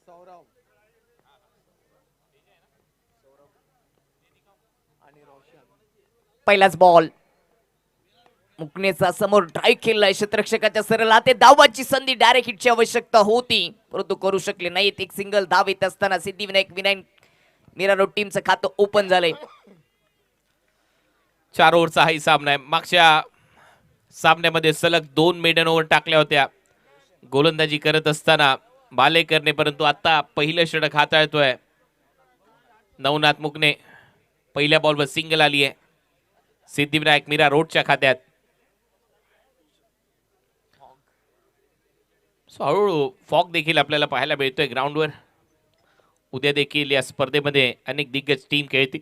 सौरव आणि रोशन. पहिलाच बॉल मुकनेचा समोर ड्राईव्ह केलाय क्षेत्ररक्षकाच्या सरळ ते धावाची संधी, डायरेक्ट हिटची आवश्यकता होती परंतु करू शकले नाहीत. एक सिंगल धाव येत असताना सिद्धिविनायक विनायक मीरा रोड टीमचं खातं ओपन झालंय. 4 ओव्हरचा हाही सामना आहे. मागच्या सामन्यामध्ये सलग 2 मेडन ओव्हर टाकल्या होत्या गोलंदाजी करत असताना बालेकरने, परंतु आता पहिलं षटक हाताळतोय नवनाथ मुकने. पहिल्या बॉलवर सिंगल आली आहे सिद्धिविनायक मीरा रोडच्या खात्यात. हळूहळू फॉग देखील आपल्याला पाहायला मिळतोय ग्राउंडवर. उद्या देखील या स्पर्धेमध्ये अनेक दिग्गज टीम खेळतील.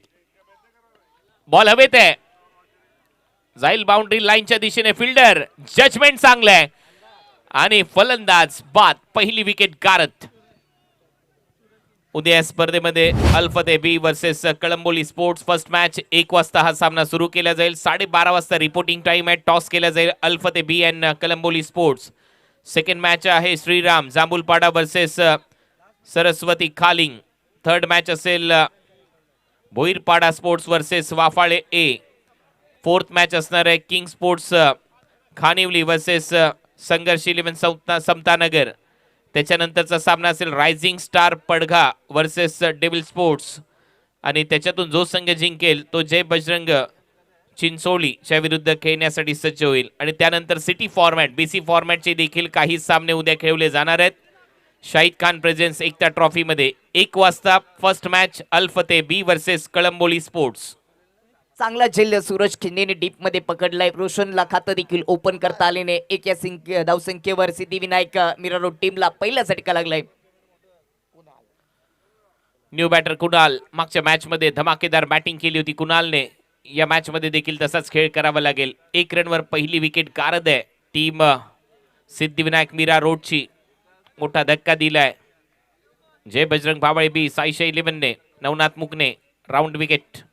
बॉल हवेत आहे, जाईल बाउंड्री लाईनच्या दिशेने. फिल्डर जजमेंट चांगलं आहे आणि फलंदाज बाद. पहिली विकेट गारत. उद्या स्पर्धेमध्ये अल्फते B versus Kalamboli sports. First match 1 वाजता हा सामना सुरू केला जाईल. 12:30 वाजता रिपोर्टिंग टाइम आहे. टॉस केला जाईल अल्फते B and Kalamboli sports. Second match आहे Shriram Jambhulpada versus Saraswati Khaling. Third match असेल Bhoirpada sports versus Wafale A. Fourth match असणार आहे किंग स्पोर्ट्स खानिवली वर्सेस संघर्ष 11 समतानगर. त्याच्यानंतरचा सामना असेल rising star Padgha versus devil sports आणि त्याच्यातून जो संघ जिंकेल तो जय बजरंग चिंचोलीच्या विरुद्ध खेळण्यासाठी सज्ज होईल. आणि त्यानंतर सिटी फॉर्मॅट बीसी फॉर्मॅटचे देखील काही सामने उद्या खेळले जाणार आहेत. शाहिद खान प्रेझेन्स एकता ट्रॉफीमध्ये 1 वाजता first match अल्फते B versus Kalamboli sports. चांगला झेल सूरज खिंडेने डीप मध्ये पकडलाय. रोशनला खातं देखील ओपन करता आले नाही. एक या धावसंख्येवर सिद्धिविनायक मीरा रोड टीमला पहिला झटका लागलाय. New batter Kunal. मागच्या मॅच मध्ये धमाकेदार बॅटिंग केली होती कुणालने. या मॅच मध्ये देखील तसाच खेळ करावा लागेल. 1 रनवर पहिली विकेट गारद आहे टीम सिद्धिविनायक मीरा रोडची. मोठा धक्का दिलाय जय बजरंग भावळे बी. साईशा 11ने नवनाथ मुकने राऊंड विकेट.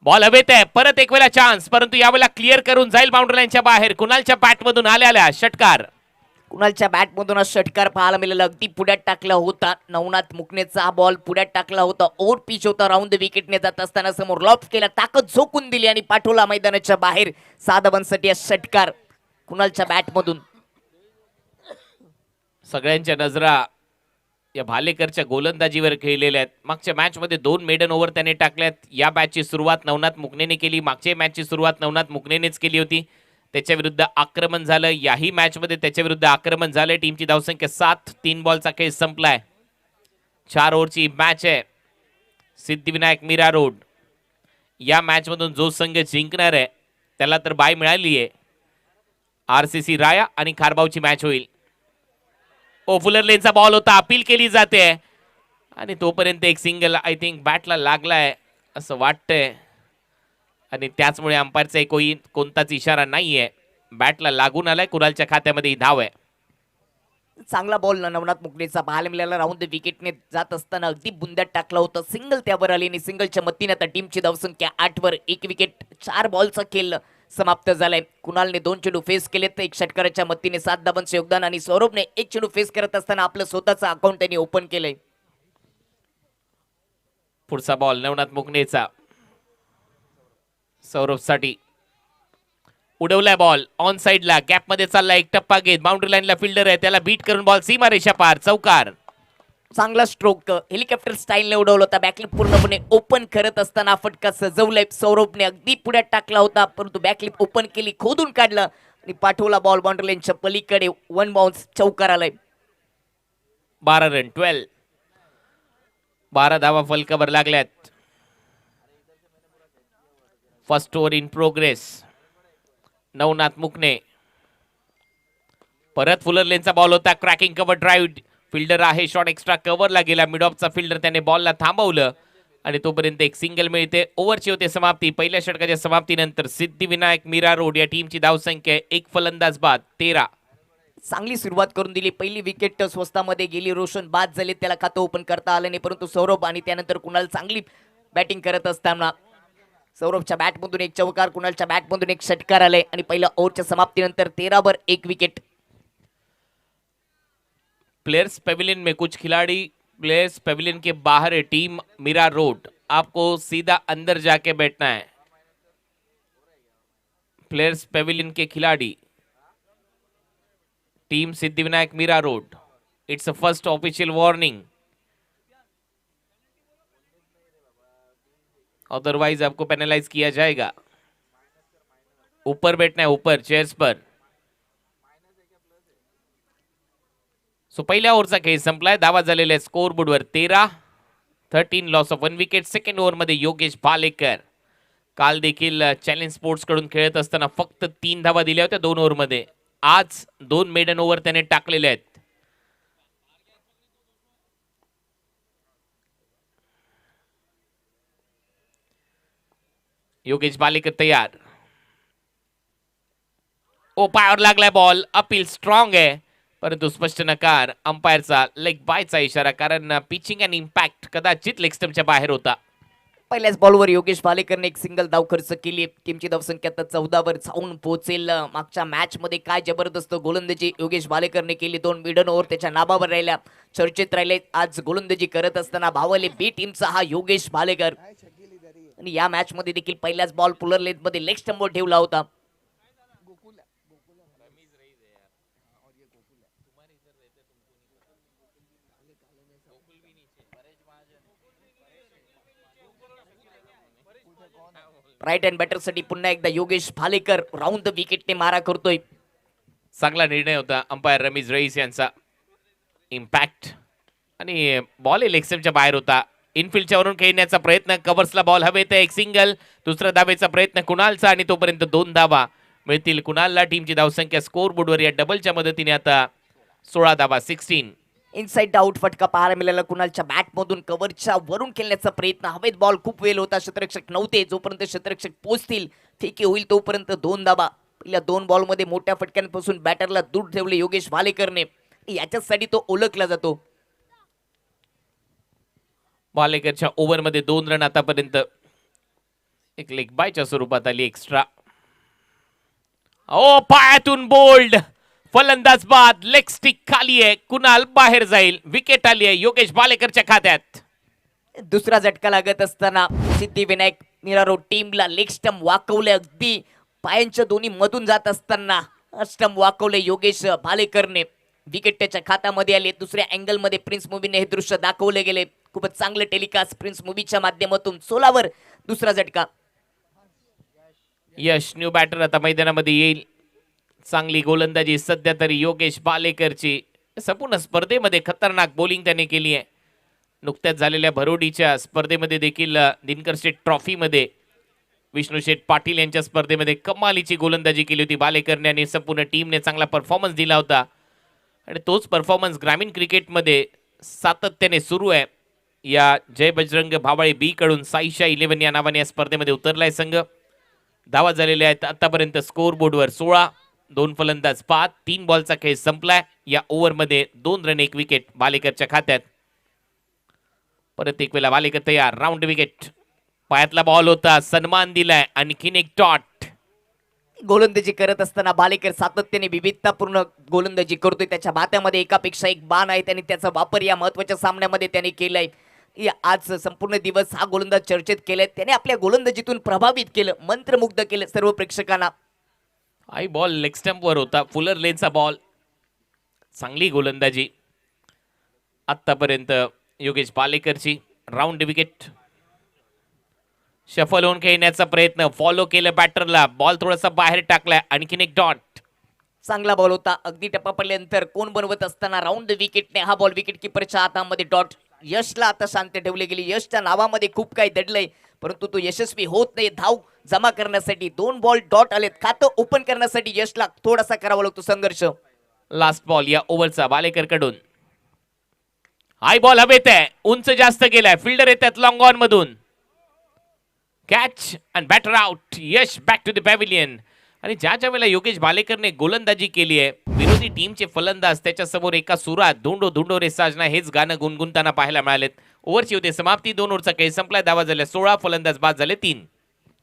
बॉल हवेत आहे, परत एक वेळा चान्स, परंतु यावेळेला क्लिअर करून जाईल बाउंड्री लाईनच्या बाहेर. कुणालच्या बॅट मधून आल्या षटकार. कुणालच्या बॅट मधून षटकार पाहायला मिळाला. अगदी पुढ्यात टाकला होता. नवनाथ मुकनेचा बॉल पुढ्यात टाकला होता. ओव्हर पिच होता. राऊंड विकेटने जात असताना समोर लॉफ्ट केला, ताकद झोकून दिली आणि पाठवला मैदानाच्या बाहेर. 6 धावांसाठी षटकार कुणालच्या बॅट मधून. सगळ्यांच्या नजरा या भालेकरच्या गोलंदाजीवर खेळलेल्या आहेत. मागच्या मॅच मध्ये 2 मेडन ओव्हर त्याने टाकल्यात. या मॅचची सुरुवात नवनाथ मुकनेने केली. मागच्या मॅचची सुरुवात नवनाथ मुकनेनेच केली होती. त्याच्या विरुद्ध आक्रमण झालं. याही मॅच मध्ये त्याच्या विरुद्ध आक्रमण झालं. टीमची धावसंख्या 7. 3 बॉलचा खेळ संपलाय. 4 ओव्हरची मॅच आहे. सिद्धिविनायक मीरा रोड या मॅच मधून जो संघ जिंकणार आहे त्याला तर बाय मिळाली आहे. आरसीसी राया आणि खारबावची मॅच होईल. फुलर लेनचा बॉल होता, अपील केली जाते आणि तोपर्यंत एक सिंगल आय थिंक बॅटला लागलाय असं वाटतंय आणि त्याचमुळे अंपायरचा कोणताच इशारा नाहीये. बॅटला लागून आलाय. कुणालच्या खात्यामध्ये धाव आहे. चांगला बॉल नवनाथ मुकनेचा पाहायला मिळाला. राऊंड विकेटने जात असताना अगदी बुंद्यात टाकला होता. सिंगल त्यावर आली आणि सिंगलच्या मतीने आता टीमची धावसंख्या 8 वर. 1 विकेट 4 बॉलचा खेळ समाप्त झालाय. कुणालने 2 चेंडू फेस केले तर 1 षटकाराच्या मतीने 7 धावांचे योगदान आणि सौरभने 1 चेंडू फेस करत असताना आपलं स्वतःचं अकाउंट त्यांनी ओपन केलंय. पुढचा बॉल नवनाथ मुकनेचा. सौरभ साठी उडवलाय बॉल ऑन साइडला. गॅप मध्ये चालला. एक टप्पा घेत बाउंड्री लाईनला फिल्डर आहे, त्याला बीट करून बॉल सीमा रेषा पार. चौकार. चांगला स्ट्रोक हेलिकॉप्टर स्टाईलने उडवला होता. बॅकलिप पूर्णपणे ओपन करत असताना फटका सजवलाय. सौरभने अगदी पुढ्यात टाकला होता परंतु बॅकलिप ओपन केली, खोदून काढलं आणि पाठवला बॉल बाउंड्री लाईनच्या पलीकडे. 1 बाउन्स. चौकार आलाय. 12 रन 12 धावा फलकावर लागल्यात. First over in progress. Navnath मुकने. परत फुलर लेनचा बॉल होता. Cracking cover drive. फिल्डर आहे, शॉट एक्स्ट्रा कव्हरला गेला. मिड ऑफचा फिल्डर त्याने बॉलला थांबवलं आणि तोपर्यंत एक सिंगल मिळते. ओव्हरची होते समाप्ती. पहिल्या षटकाच्या समाप्तीनंतर सिद्धिविनायक मीरा रोड या टीमची धावसंख्या 1 फलंदाज बाद 13. चांगली सुरुवात करून दिली. पहिली विकेट स्वस्तामध्ये गेली. रोशन बाद झाले, त्याला खातं ओपन करता आलं नाही परंतु सौरभ आणि त्यानंतर कुणाल चांगली बॅटिंग करत असताना सौरभच्या बॅटमधून एक चौकार, कुणालच्या बॅटमधून एक षटकार आलाय आणि पहिल्या ओव्हरच्या समाप्तीनंतर 13 1 विकेट. प्लेयर्स पेविलियन में कुछ खिलाड़ी प्लेयर्स पेविलियन के बाहर है. टीम मीरा रोड, आपको सीधा अंदर जाके बैठना है. प्लेयर्स पेविलियन के खिलाड़ी team Siddhivinayak Mira Road, it's a first official warning, otherwise आपको पेनलाइज किया जाएगा. ऊपर बैठना है, ऊपर चेयर्स पर. सो पहिल्या ओव्हरचा खेळ संपलाय. धावा झालेल्या स्कोर बोर्डवर 13 loss of 1 wicket. Second over मध्ये योगेश भालेकर, काल देखील चॅलेंज स्पोर्ट्स कडून खेळत असताना फक्त 3 धावा दिल्या होत्या 2 ओव्हर मध्ये. आज 2 मेडन ओव्हर त्याने टाकलेले आहेत. योगेश भालेकर तयार. ओ पायावर लागलाय बॉल. अपील स्ट्रॉंग आहे परंतु स्पष्ट नकार अंपायरचा. लेग बायचा इशारा, कारण पिचिंग अँड इम्पॅक्ट कदाचित लेग स्टंपच्या बाहेर होता. पहिल्याच बॉलवर योगेश भालेकरने एक सिंगल धाव खर्च केली. टीमची धावसंख्या आता 14 वर जाऊन पोहोचेल. मागच्या मॅच मध्ये काय जबरदस्त गोलंदाजी योगेश भालेकरने केली. 2 मिडन ओव्हर त्याच्या नाबावर राहिल्या, चर्चेत राहिले. आज गोलंदाजी करत असताना भावले बी टीमचा हा योगेश भालेकर. आणि या मॅच मध्ये देखील पहिल्याच बॉल पुलर लेंथ मध्ये लेग स्टंपवर ठेवला होता. राईट हँड बॅटरसाठी पुन्हा एकदा योगेश भालेकर राऊंड द विकेटने मारा करतोय. चांगला निर्णय होता अंपायर रमीज रईस यांचा. इम्पॅक्ट आणि बॉल लेग स्टंपच्या बाहेर होता. इनफिल्डच्या वरून खेळण्याचा प्रयत्न, कव्हर्सला बॉल हवेत. एक सिंगल, दुसरा धावेचा प्रयत्न कुणालचा आणि तोपर्यंत 2 धावा मिळतील कुणालला. टीमची धावसंख्या स्कोर बोर्डवर या डबलच्या मदतीने आता 16 धावा, 16. इनसाइड आउट फटका पाहायला मिळाला कुणालच्या बॅटमधून. कव्हरच्या वरून खेळण्याचा प्रयत्न, हवेत बॉल खूप वेल होता. क्षेत्ररक्षक नव्हते. जोपर्यंत क्षेत्ररक्षक पोहोचतील फेकी होईल तोपर्यंत 2 धावा. पहिल्या 2 बॉलमध्ये मोठ्या फटक्यांपासून बॅटरला दूर ठेवले योगेश भालेकरने. याच्यासाठी तो ओळखला जातो. भालेकरच्या ओव्हरमध्ये 2 रन आतापर्यंत. एक लेग बायच्या स्वरूपात आली एक्स्ट्रा. ओ पायातून बोल्ड, फलंदाज बाद, लेग स्टिक खाली आहे. कुणाल बाहेर जाईल. विकेट आली आहे योगेश भालेकरच्या खात्यात. दुसरा झटका लागत असताना सिद्धिविनायक मीरा टीमला लेग स्टंप वाकवले. अगदी पायांच्या दोन्ही मधून जात असताना स्टंप वाकवले योगेश भालेकरने. विकेट त्याच्या खात्यामध्ये आले. दुसऱ्या अँगल मध्ये प्रिन्स मूवीने हे दृश्य दाखवले गेले. खूपच चांगलं टेलिकास्ट प्रिन्स मूवीच्या माध्यमातून. 16 वर दुसरा झटका. यश न्यू बॅटर आता मैदानामध्ये येईल. चांगली गोलंदाजी सध्या तरी योगेश भालेकरची. संपूर्ण स्पर्धेमध्ये खतरनाक बॉलिंग त्याने केली आहे. नुकत्याच झालेल्या भरोडीच्या स्पर्धेमध्ये देखील दिनकर शेठ ट्रॉफीमध्ये विष्णू शेठ पाटील यांच्या स्पर्धेमध्ये कमालीची गोलंदाजी केली होती भालेकरने आणि संपूर्ण टीमने चांगला परफॉर्मन्स दिला होता. आणि तोच परफॉर्मन्स ग्रामीण क्रिकेटमध्ये सातत्याने सुरू आहे. या जय बजरंग भावळे बी कडून साईशा 11 या नावाने या स्पर्धेमध्ये उतरलाय संघ. धावा झालेल्या आहेत आतापर्यंत स्कोर बोर्डवर 16. 2 फलंदाज बाद. 3 बॉलचा खेळ संपलाय. या ओव्हरमध्ये 2 रन 1 विकेट भालेकरच्या खात्यात. परत एक वेळा भालेकर तयार. Round wicket. पायातला बॉल होता, सन्मान दिलाय. आणखीन एक डॉट. गोलंदाजी करत असताना भालेकर सातत्याने विविधतापूर्ण गोलंदाजी करतोय. त्याच्या बात्यामध्ये एकापेक्षा एक बाण आहे आणि त्याचा वापर या महत्वाच्या सामन्यामध्ये त्याने केलाय. आज संपूर्ण दिवस हा गोलंदाज चर्चेत केलाय. त्याने आपल्या गोलंदाजीतून प्रभावित केलं, मंत्रमुग्ध केलं सर्व प्रेक्षकांना. आई बॉल लेग स्टंप वर होता, फुलर लेनचा बॉल. चांगली गोलंदाजी आतापर्यंत योगेश भालेकरची. Round wicket. शफल होऊन खेळण्याचा प्रयत्न, फॉलो केलं बॅटरला. बॉल थोडासा बाहेर टाकलाय. आणखीन एक डॉट. चांगला बॉल होता. अगदी टप्पा पडल्यानंतर कोण बनवत असताना राऊंड विकेटने हा बॉल विकेट किपरच्या हातामध्ये डॉट. यशला आता शांत ठेवली गेली. यशच्या नावामध्ये खूप काही दडलंय परंतु तो यशस्वी होत नाही. धाव जमा करण्यासाठी 2 बॉल डॉट आलेत. खातं ओपन करण्यासाठी यशला थोडासा करावा लागतो संघर्ष. लास्ट बॉल या ओव्हरचा भालेकर कडून. हाय बॉल हवेत आहे, उंच जास्त गेलाय. फिल्डर येतात लॉंग ऑन मधून. Catch and batter out. Yash back to the pavilion. आणि ज्या वेळेला योगेश भालेकरने गोलंदाजी केली आहे, विरोधी टीमचे फलंदाज त्याच्या समोर एका सुरात धुंडो धुंडो रे साजना हेच गाणं गुणगुणताना पाहायला मिळालेत. ओव्हरची होते समाप्ती. 2 ओव्हरचा खेळ संपला. धावा झाल्या 16. फलंदाज बाद झाले 3.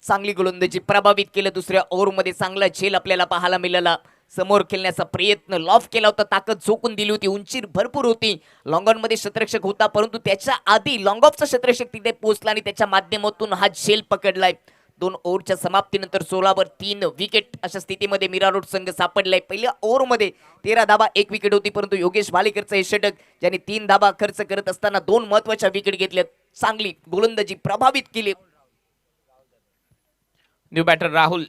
चांगली गोलंदाजी प्रभावित केलं. दुसऱ्या ओव्हरमध्ये चांगला झेल आपल्याला पाहायला मिळाला. समोर खेळण्याचा प्रयत्न लॉफ केला होता, ताकद झोकून दिली होती, उंची भरपूर होती. लॉंग ऑन मध्ये क्षेत्ररक्षक होता, परंतु त्याच्या आधी लॉंग ऑफचा क्षेत्ररक्षक तिथे पोहोचला आणि त्याच्या माध्यमातून हा झेल पकडलाय. 2 ओव्हरच्या समाप्तीनंतर 16 वर 3 विकेट अशा स्थितीमध्ये मीरा रोड संघ सापडलाय. पहिल्या ओव्हरमध्ये 13 धाबा 1 विकेट होती, परंतु योगेश भालेकरचं हे षटक ज्यांनी 3 धाबा खर्च करत असताना 2 महत्वाच्या विकेट घेतल्या. चांगली गोलंदाजी प्रभावित केली. न्यू बॅटर राहुल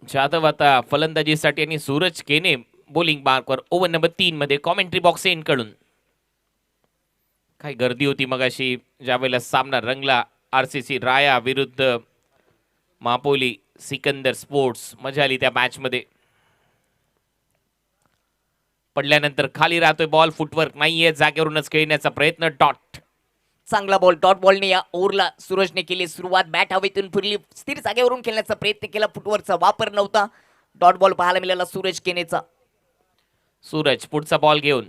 जाधव आता फलंदाजीसाठी आणि सूरज केने बॉलिंग मार्कवर ओव्हर नंबर 3 मध्ये. कॉमेंट्री बॉक्स एंड कडून काही गर्दी होती मगाशी ज्यावेळेला सामना रंगला. आरसीसी राया विरुद्ध मापोली सिकंदर स्पोर्ट्स. मजा आली त्या मॅच मध्ये. पडल्यानंतर खाली राहतोय बॉल, फुटवर्क नाहीये, जागेवरूनच खेळण्याचा प्रयत्न. डॉट चांगला बॉल डॉट बॉलने या ओव्हरला सूरजने केली सुरुवात. बॅट हवेतून फिरली, स्थिर जागेवरून खेळण्याचा प्रयत्न केला. फुटवरचा वापर नव्हता. डॉट बॉल पाहायला मिळाला सूरज केनेचा. सूरज पुढचा बॉल घेऊन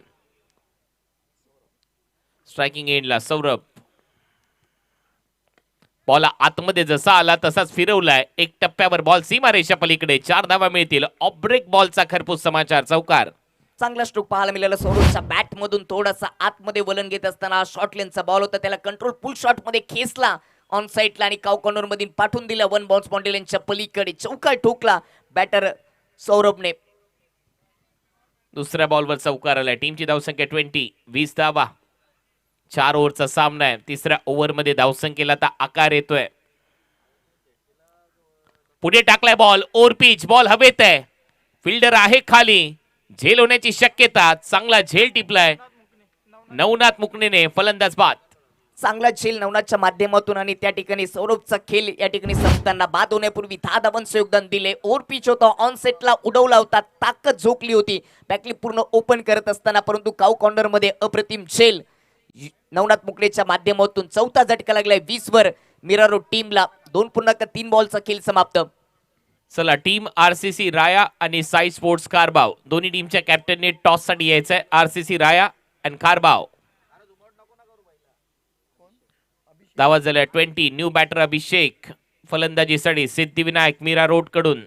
स्ट्रायकिंग एंडला सौरभ. बॉल आतमध्ये जसा आला तसाच फिरवलाय. एक टप्प्यावर बॉल सीमारेषा पलीकडे. 4 धावा मिळतील. ऑफ ब्रेक बॉलचा खरपूस समाचार. चौकार. चांगला स्ट्रोक पाहायला मिळाला सौरभच्या बॅट मधून. थोडासा आतमध्ये वलन घेत असताना शॉर्ट लेनचा बॉल होता, त्याला कंट्रोल पुल शॉट मध्ये खेचला ऑन साइडला आणि काव कॉर्नर मधून पाठवून दिला. 1 बाउन्स बाउंड्रीच्या पलीकडे चौकार ठोकला बॅटर सौरभने. दुसऱ्या बॉलवर चौकार आलाय. टीमची धावसंख्या 20. 20 धावा. 4 ओव्हरचा सामना आहे. तिसऱ्या ओव्हरमध्ये धावसंख्येला आता आकार येतोय. पुढे टाकलाय बॉल. Over pitch. बॉल हवेत आहे. फिल्डर आहे खाली. झेल होण्याची शक्यता. चांगला झेल टिपलाय नवनाथ मुकणेने. फलंदाज बाद. चांगला झेल नवनाथच्या माध्यमातून आणि त्या ठिकाणी सौरभचा खेळ या ठिकाणी संपताना बाद होण्यापूर्वी 10 धावांचं योगदान दिले. ओव्हर पिच होता, ऑन सेटला उडवला होता, ताकद झोकली होती बॅकली पूर्ण ओपन करत असताना, परंतु काव कॉर्नर मध्ये अप्रतिम झेल नवनाथ मुकणेच्या माध्यमातून. चौथा झटका लागलाय 20 वर मीरा रोड टीमला. 2.3 बॉलचा खेळ समाप्त. चला टीम आरसीसी राया आणि साई स्पोर्ट्स कारबाव दोन्ही टीमच्या कॅप्टनने टॉस साठी यायचंय. आरसीसी राया आणि कारबाव. धावा झाल्या 20. न्यू बॅटर अभिषेक फलंदाजीसाठी. सिद्धिविनायक मीरा रोड कडून.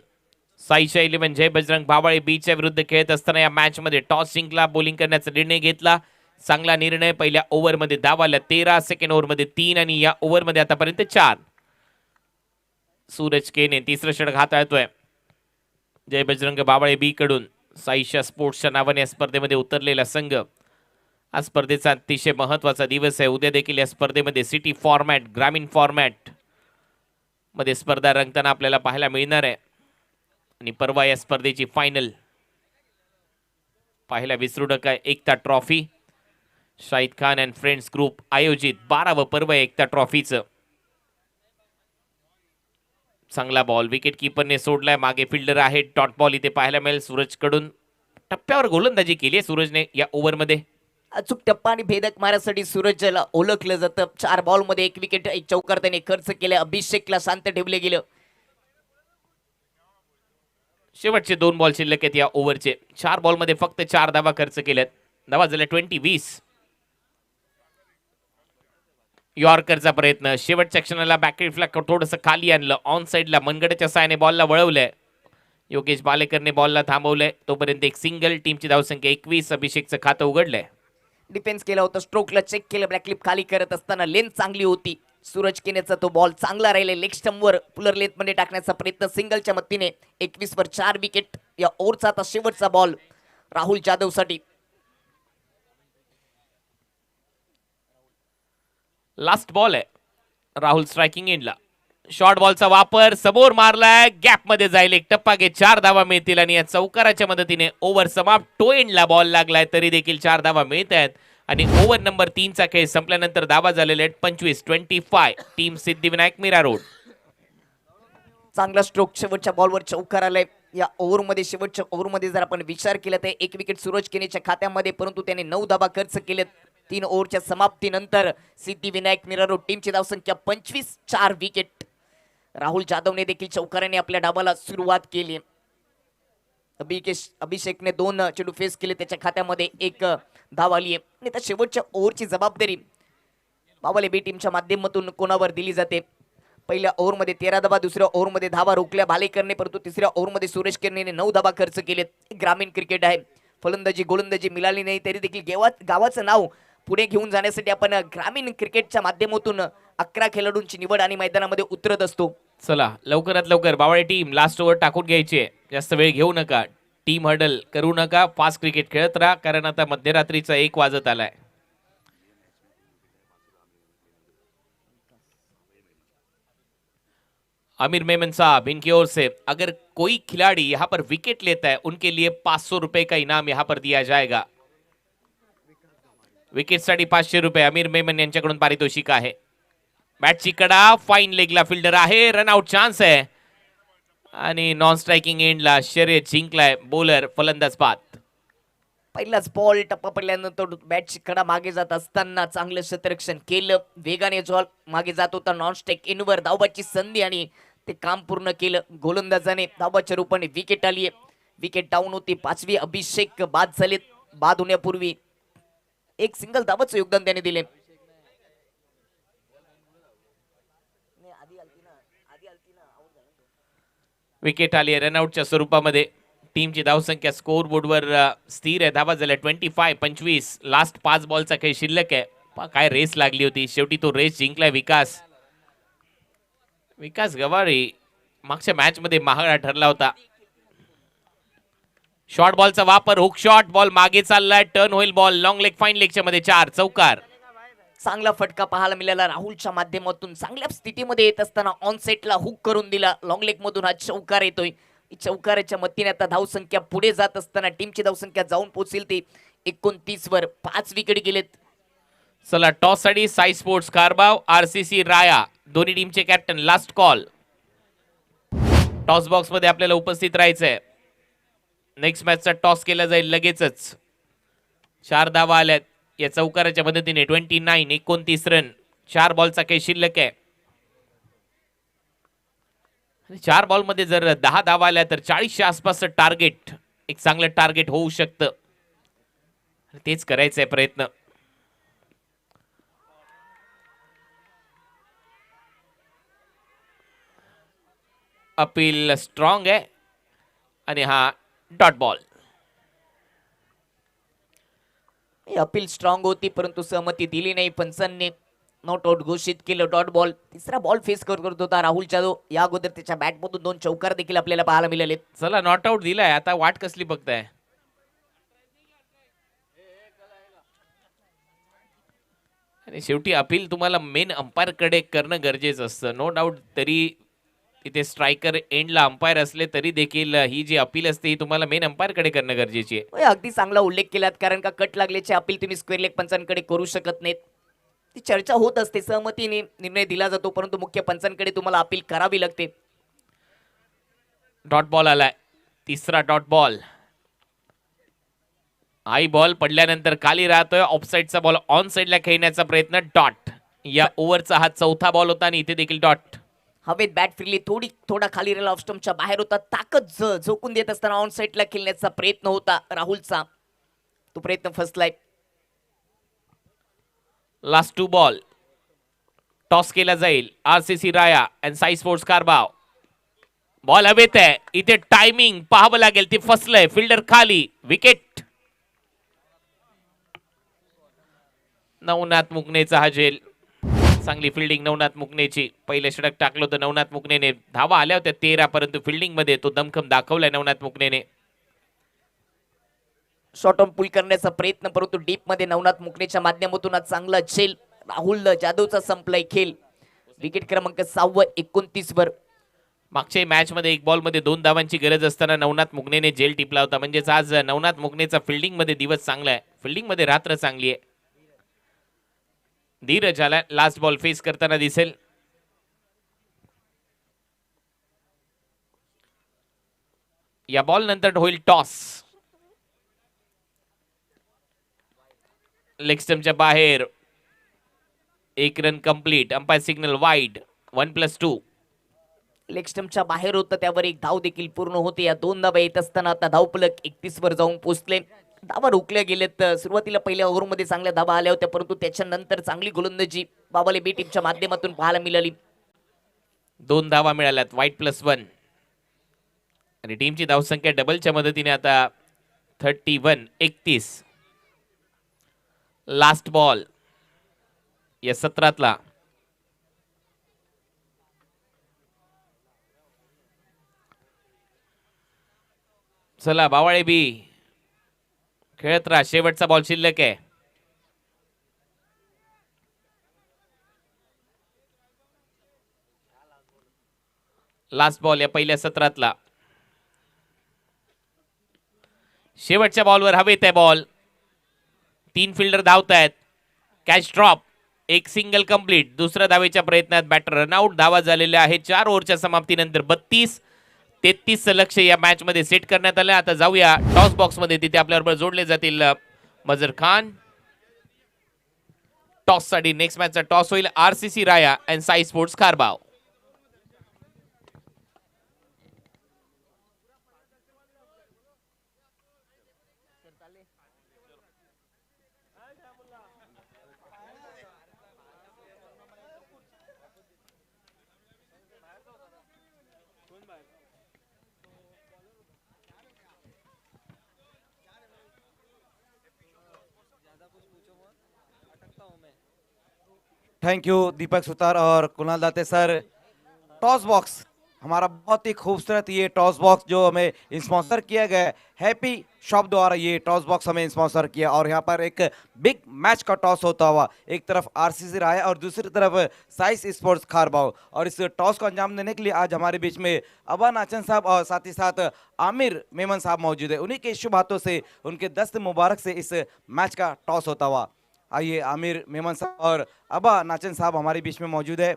साईच्या 11 जय बजरंग भावाळे बीच्या विरुद्ध खेळत असताना या मॅच मध्ये टॉस जिंकला, बॉलिंग करण्याचा निर्णय घेतला. चांगला निर्णय. पहिल्या ओव्हरमध्ये धावाल्या 13, सेकंड ओव्हरमध्ये 3 आणि या ओव्हरमध्ये आतापर्यंत 4. सूरज केने तिसरं षटक हाताळतोय. जय बजरंग बावळे बी कडून. साईशा स्पोर्ट्सच्या नावाने या स्पर्धेमध्ये उतरलेला संघ. हा स्पर्धेचा अतिशय महत्वाचा दिवस आहे. उद्या देखील या स्पर्धेमध्ये सिटी फॉर्मॅट, ग्रामीण फॉर्मॅट मध्ये स्पर्धा रंगताना आपल्याला पाहायला मिळणार आहे. आणि परवा या स्पर्धेची फायनल पाहायला विसरू नका. Ekta trophy Shahid Khan and friends group आयोजित 12व पर्व एकता ट्रॉफीचं. चांगला बॉल विकेट कीपरने सोडलाय. मागे फिल्डर आहे. डॉट बॉल इथे पाहायला मिळेल सूरज कडून. टप्प्यावर गोलंदाजी केली आहे सूरजने या ओव्हरमध्ये. अचूक टप्पा आणि भेदक मारासाठी सूरजला ओळखलं जातं. 4 बॉल मध्ये 1 विकेट, 1 चौकार त्याने खर्च केले. अभिषेकला शांत ठेवले गेलं. शेवटचे 2 बॉल शिल्लक आहेत या ओव्हरचे. 4 बॉल मध्ये फक्त 4 धावा खर्च केल्यात. धावा झाल्या 20-20. यॉर्करचा प्रयत्न. शेवटच्या क्षणाला बॅकफिल्डला थोडंसं खाली आणलं. ऑन साइडला मनगडच्या साहाय्याने बॉलला वळवलंय. योगेश बालेकरने बॉलला थांबवलंय. तोपर्यंत एक सिंगल. टीमची धावसंख्या 21. अभिषेकचं खातं उघडलंय. डिफेन्स केला होता, स्ट्रोकला चेक केलं. ब्लॅक क्लिप खाली करत असताना लेंथ चांगली होती. सूरज केनेचा तो बॉल चांगला राहिला. लेग स्टंपवर पुलर लेंथ मध्ये टाकण्याचा प्रयत्न सिंगलच्या मदतीने. 21 वर 4 विकेट. या ओव्हरचा आता शेवटचा बॉल राहुल जाधव साठी. लास्ट बॉल आहे. राहुल स्ट्रायकिंग एंडला. शॉर्ट बॉलचा वापर समोर मारलाय. गॅप मध्ये जाईल. एक टप्पा घे. 4 धावा मिळतील आणि या चौकाराच्या मदतीने ओव्हर समाप्त. टो एंडला बॉल लागलाय तरी देखील 4 धावा मिळत आहेत. आणि ओव्हर नंबर 3 चा खेळ संपल्यानंतर धावा झालेले आहेत 25-25. टीम सिद्धिविनायक मीरा रोड. चांगला स्ट्रोक. शेवटच्या बॉलवर चौकार आलाय या ओव्हरमध्ये. शेवटच्या ओव्हरमध्ये जर आपण विचार केला तर 1 विकेट सूरज केनेच्या खात्यामध्ये, परंतु त्याने 9 धावा खर्च केलेत. 3 ओव्हरच्या समाप्तीनंतर सिद्धिविनायक मीरा रोड टीमची धावसंख्या 25. 4 विकेट. राहुल जाधवने देखील चौकाराने आपल्या डावाला सुरुवात केली. अभिषेकने 2 चेंडू फेस केले. त्याच्या खात्यामध्ये 1 धाव आली आहे. आणि त्या शेवटच्या ओव्हरची जबाबदारी बावले बी टीमच्या माध्यमातून कोणावर दिली जाते. पहिल्या ओव्हरमध्ये 13 धावा, दुसऱ्या ओव्हरमध्ये धावा रोखल्या भालेकरने, परंतु तिसऱ्या ओव्हरमध्ये सुरेश किरणेने 9 धावा खर्च केलेत. ग्रामीण क्रिकेट आहे, फलंदाजी गोलंदाजी मिळाली नाही तरी देखील गावाचं नाव पुढे घेऊन जाण्यासाठी आपण ग्रामीण क्रिकेटच्या माध्यमातून 11 खेळाडूंची निवड आणि मैदानामध्ये उतरत असतो. चला लवकरात लवकर बावळे टीम लास्ट ओव्हर टाकून घ्यायची, जास्त वेळ घेऊ नका, टीम हडल करू नका, फास्ट क्रिकेट खेळत राहा, कारण आता मध्यरात्रीचा 1 वाजत आलाय. आमिर मेमन साहब इनकी ओर से अगर कोई खिलाड़ी यहाँ पर विकेट लेता है उनके लिए 500 रुपए का इनाम यहाँ पर दिया जाएगा. विकेट साठी 500 रुपये आमिर मेमन यांच्याकडून पारितोषिक आहे. बॅटची कडा, फाईन लेगला फिल्डर आहे, रनआउट चान्स आहे आणि नॉन स्ट्रायकिंग एंडला शर्यत जिंकलाय बॉलर फलंदाज बाद. पहिलाच बॉल टप्पा पडल्यानंतर बॅटची कडा मागे जात असताना चांगलं क्षेत्ररक्षण केलं, वेगाने जॉल मागे जात होता, नॉन स्ट्राइक इनवर धावबाची संधी आणि ते काम पूर्ण केलं. गोलंदाजाने धावबाच्या रूपाने विकेट आली आहे, विकेट डाऊन होती. 5वी अभिषेक बाद झालेत, बाद होण्यापूर्वी एक सिंगल धावाचं योगदान त्याने दिले. विकेट आली आहे रनआउटच्या स्वरूपामध्ये. टीमची धावसंख्या स्कोअर बोर्डवर स्थिर आहे, धावा झाल्या 25. लास्ट 5 बॉलचा काही शिल्लक आहे. काय रेस लागली होती, शेवटी तो रेस जिंकलाय विकास गवारी. मागच्या मॅच मध्ये महागडा ठरला होता. शॉर्ट बॉलचा वापर, हुक शॉट, बॉल मागे चाललाय, टर्न होईल बॉल, लॉंग लेग फाईन लेगच्या मध्ये 4 चौकार. चांगला फटका पाहायला मिळाला राहुलच्या माध्यमातून. चांगल्या स्थितीमध्ये येत असताना ऑन सेटला हुक करून दिला, लॉंग लेग मधून हा चौकार येतोय. चौकाराच्या मतीने आता धावसंख्या पुढे जात असताना टीमची धावसंख्या जाऊन पोहोचेल ती 29 वर. 5 विकेट गेलेत. चला टॉस साठी साई स्पोर्ट्स कारबाव, RCC राया दोन्ही टीमचे captain last call. Toss box मध्ये आपल्याला उपस्थित राहायचंय. नेक्स्ट मॅचचा टॉस केला जाईल लगेचच. 4 धावा आल्यात या चौकाराच्या मदतीने. 29 रन, 4 बॉलचा काही शिल्लक आहे. 4 बॉल मध्ये जर 10 धावा आल्या तर 40च्या आसपासचं टार्गेट, एक चांगलं टार्गेट होऊ शकतं. तेच करायचंय प्रयत्न. अपील स्ट्रॉंग आहे आणि हा डॉट बॉल. अपील स्ट्रॉंग होती परंतु सहमती दिली नाही पंचांनी. नॉट आउट घोषित केलं, डॉट बॉल. तिसरा बॉल फेस करत होता राहुल जाधव. या अगोदर त्याच्या बॅटमधून 2 चौकार देखील आपल्याला पाहायला मिळाले. चला नॉट आउट दिलाय, आता वाट कसली बघताय. आणि शेवटी अपील तुम्हाला मेन अंपायर कडे करणं गरजेचं असतं. नो डाऊट तरी इथे स्ट्रायकर एंडला अंपायर असले तरी देखील ही जी अपील असते ही तुम्हाला मेन अंपायर कडे करणं गरजेची आहे. अगदी चांगला उल्लेख केलात, कारण का कट लागल्याचे अपील तुम्ही स्क्वेअर लेग पंचांकडे करू शकत नाहीत. ती चर्चा होत असते, सहमतीने निर्णय दिला जातो, परंतु मुख्य पंचांकडे तुम्हाला अपील करावी लागते. डॉट बॉल आलाय, तिसरा डॉट बॉल. आई बॉल पडल्यानंतर खाली राहतोय. ऑफसाईडचा बॉल ऑन साइडला खेळण्याचा प्रयत्न, डॉट. या ओव्हरचा हा 4था बॉल होता आणि इथे देखील डॉट. हवेत बॅट फिरली, थोडा खाली राहिला, ऑफ स्टंपच्या बाहेर होता. ताकद झोकून देत असताना ऑन साइडला खेळण्याचा प्रयत्न होता राहुलचा, तो प्रयत्न फसलाय. Last 2 ball. टॉस केला जाईल. RCC Raya and Sai sports Karbav. Ball हवेत आहे, इथे टायमिंग पाहावं लागेल, ते फसलंय. फिल्डर खाली, विकेट. नवनाथ मुकनेचा हा झेल. चांगली फिल्डिंग नवनाथ मुकनेची. पहिले षटक टाकलं होतं नवनाथ मुकनेने. धावा आल्या होत्या 13, परंतु फिल्डिंग मध्ये तो दमखम दाखवलाय नवनाथ मुकनेने. शॉर्ट ऑन पुल करण्याचा प्रयत्न, परंतु डीप मध्ये नवनाथ मुकनेच्या माध्यमातून हा चांगला झेल. राहुल जाधवचा संपलाय खेळ. विकेट क्रमांक 6 29 वर. मागच्या मॅच मध्ये 1 बॉल मध्ये 2 धावांची गरज असताना नवनाथ मुकनेने झेल टिपला होता. म्हणजेच आज नवनाथ मुकनेचा फिल्डिंग मध्ये दिवस चांगला आहे, फिल्डिंग मध्ये रात्र चांगली आहे. धीरज आला, लास्ट बॉल फेस करताना दिसेल. या बॉल नंतर होईल टॉस. लेग स्टंपच्या बाहेर 1 run complete. Umpire signal wide. 1+2. Leg स्टंपच्या बाहेर होतं, त्यावर 1 धाव देखील पूर्ण होते. या 2 धावा येत असताना आता धावफलक 31 वर जाऊन पोहोचले. धावा रोखल्या गेलेत. सुरुवातीला पहिल्या ओव्हरमध्ये चांगल्या धावा आल्या होत्या, परंतु त्याच्यानंतर चांगली गोलंदाजी बाबाले बी टीमच्या माध्यमातून पाहायला मिळाली. 2 धावा मिळाल्यात. व्हाईट +1 आणि टीमची धावसंख्या डबलच्या मदतीने आता 31-31. लास्ट बॉल या सत्रातला. चला बावाळे बी खेळत राहा, शेवटचा बॉल शिल्लक आहे. लास्ट बॉल या पहिल्या सत्रातला. शेवटच्या बॉलवर हवेत आहे बॉल. 3 फिल्डर धावत आहेत. कॅच ड्रॉप, एक सिंगल कंप्लीट. दुसऱ्या धावेच्या प्रयत्नात बॅटर रनआउट. धावा झालेल्या आहेत 4 ओव्हरच्या समाप्तीनंतर 32-33 लक्ष या मॅच मध्ये सेट करण्यात आलं. आता जाऊया टॉस बॉक्स मध्ये, तिथे आपल्याबरोबर जोडले जातील मजर खान. टॉस साठी नेक्स्ट मॅचचा टॉस होईल RCC Raya and Sai sports Kharbav. Thank you Deepak Sutar और Kunal Date sir. Toss box हमारा बहुत ही खूबसूरत ये टॉस बॉक्स जो हमें स्पॉन्सर किया गया है, हैप्पी शॉप द्वारा ये टॉस बॉक्स हमें स्पॉन्सर किया। और यहाँ पर एक बिग मैच का टॉस होता हुआ, एक तरफ RCC राय और दूसरी तरफ साइस स्पोर्ट्स खारबाव। और इस टॉस को अंजाम देने के लिए आज हमारे बीच में अबा नाचन साहब और साथ ही साथ आमिर मेमन साहब मौजूद है। उन्हीं के शुभ हाथों से, उनके दस्त मुबारक से इस मैच का टॉस होता हुआ। आइए आमिर मेमन साहब और अबा नाचन साहब हमारे बीच में मौजूद है।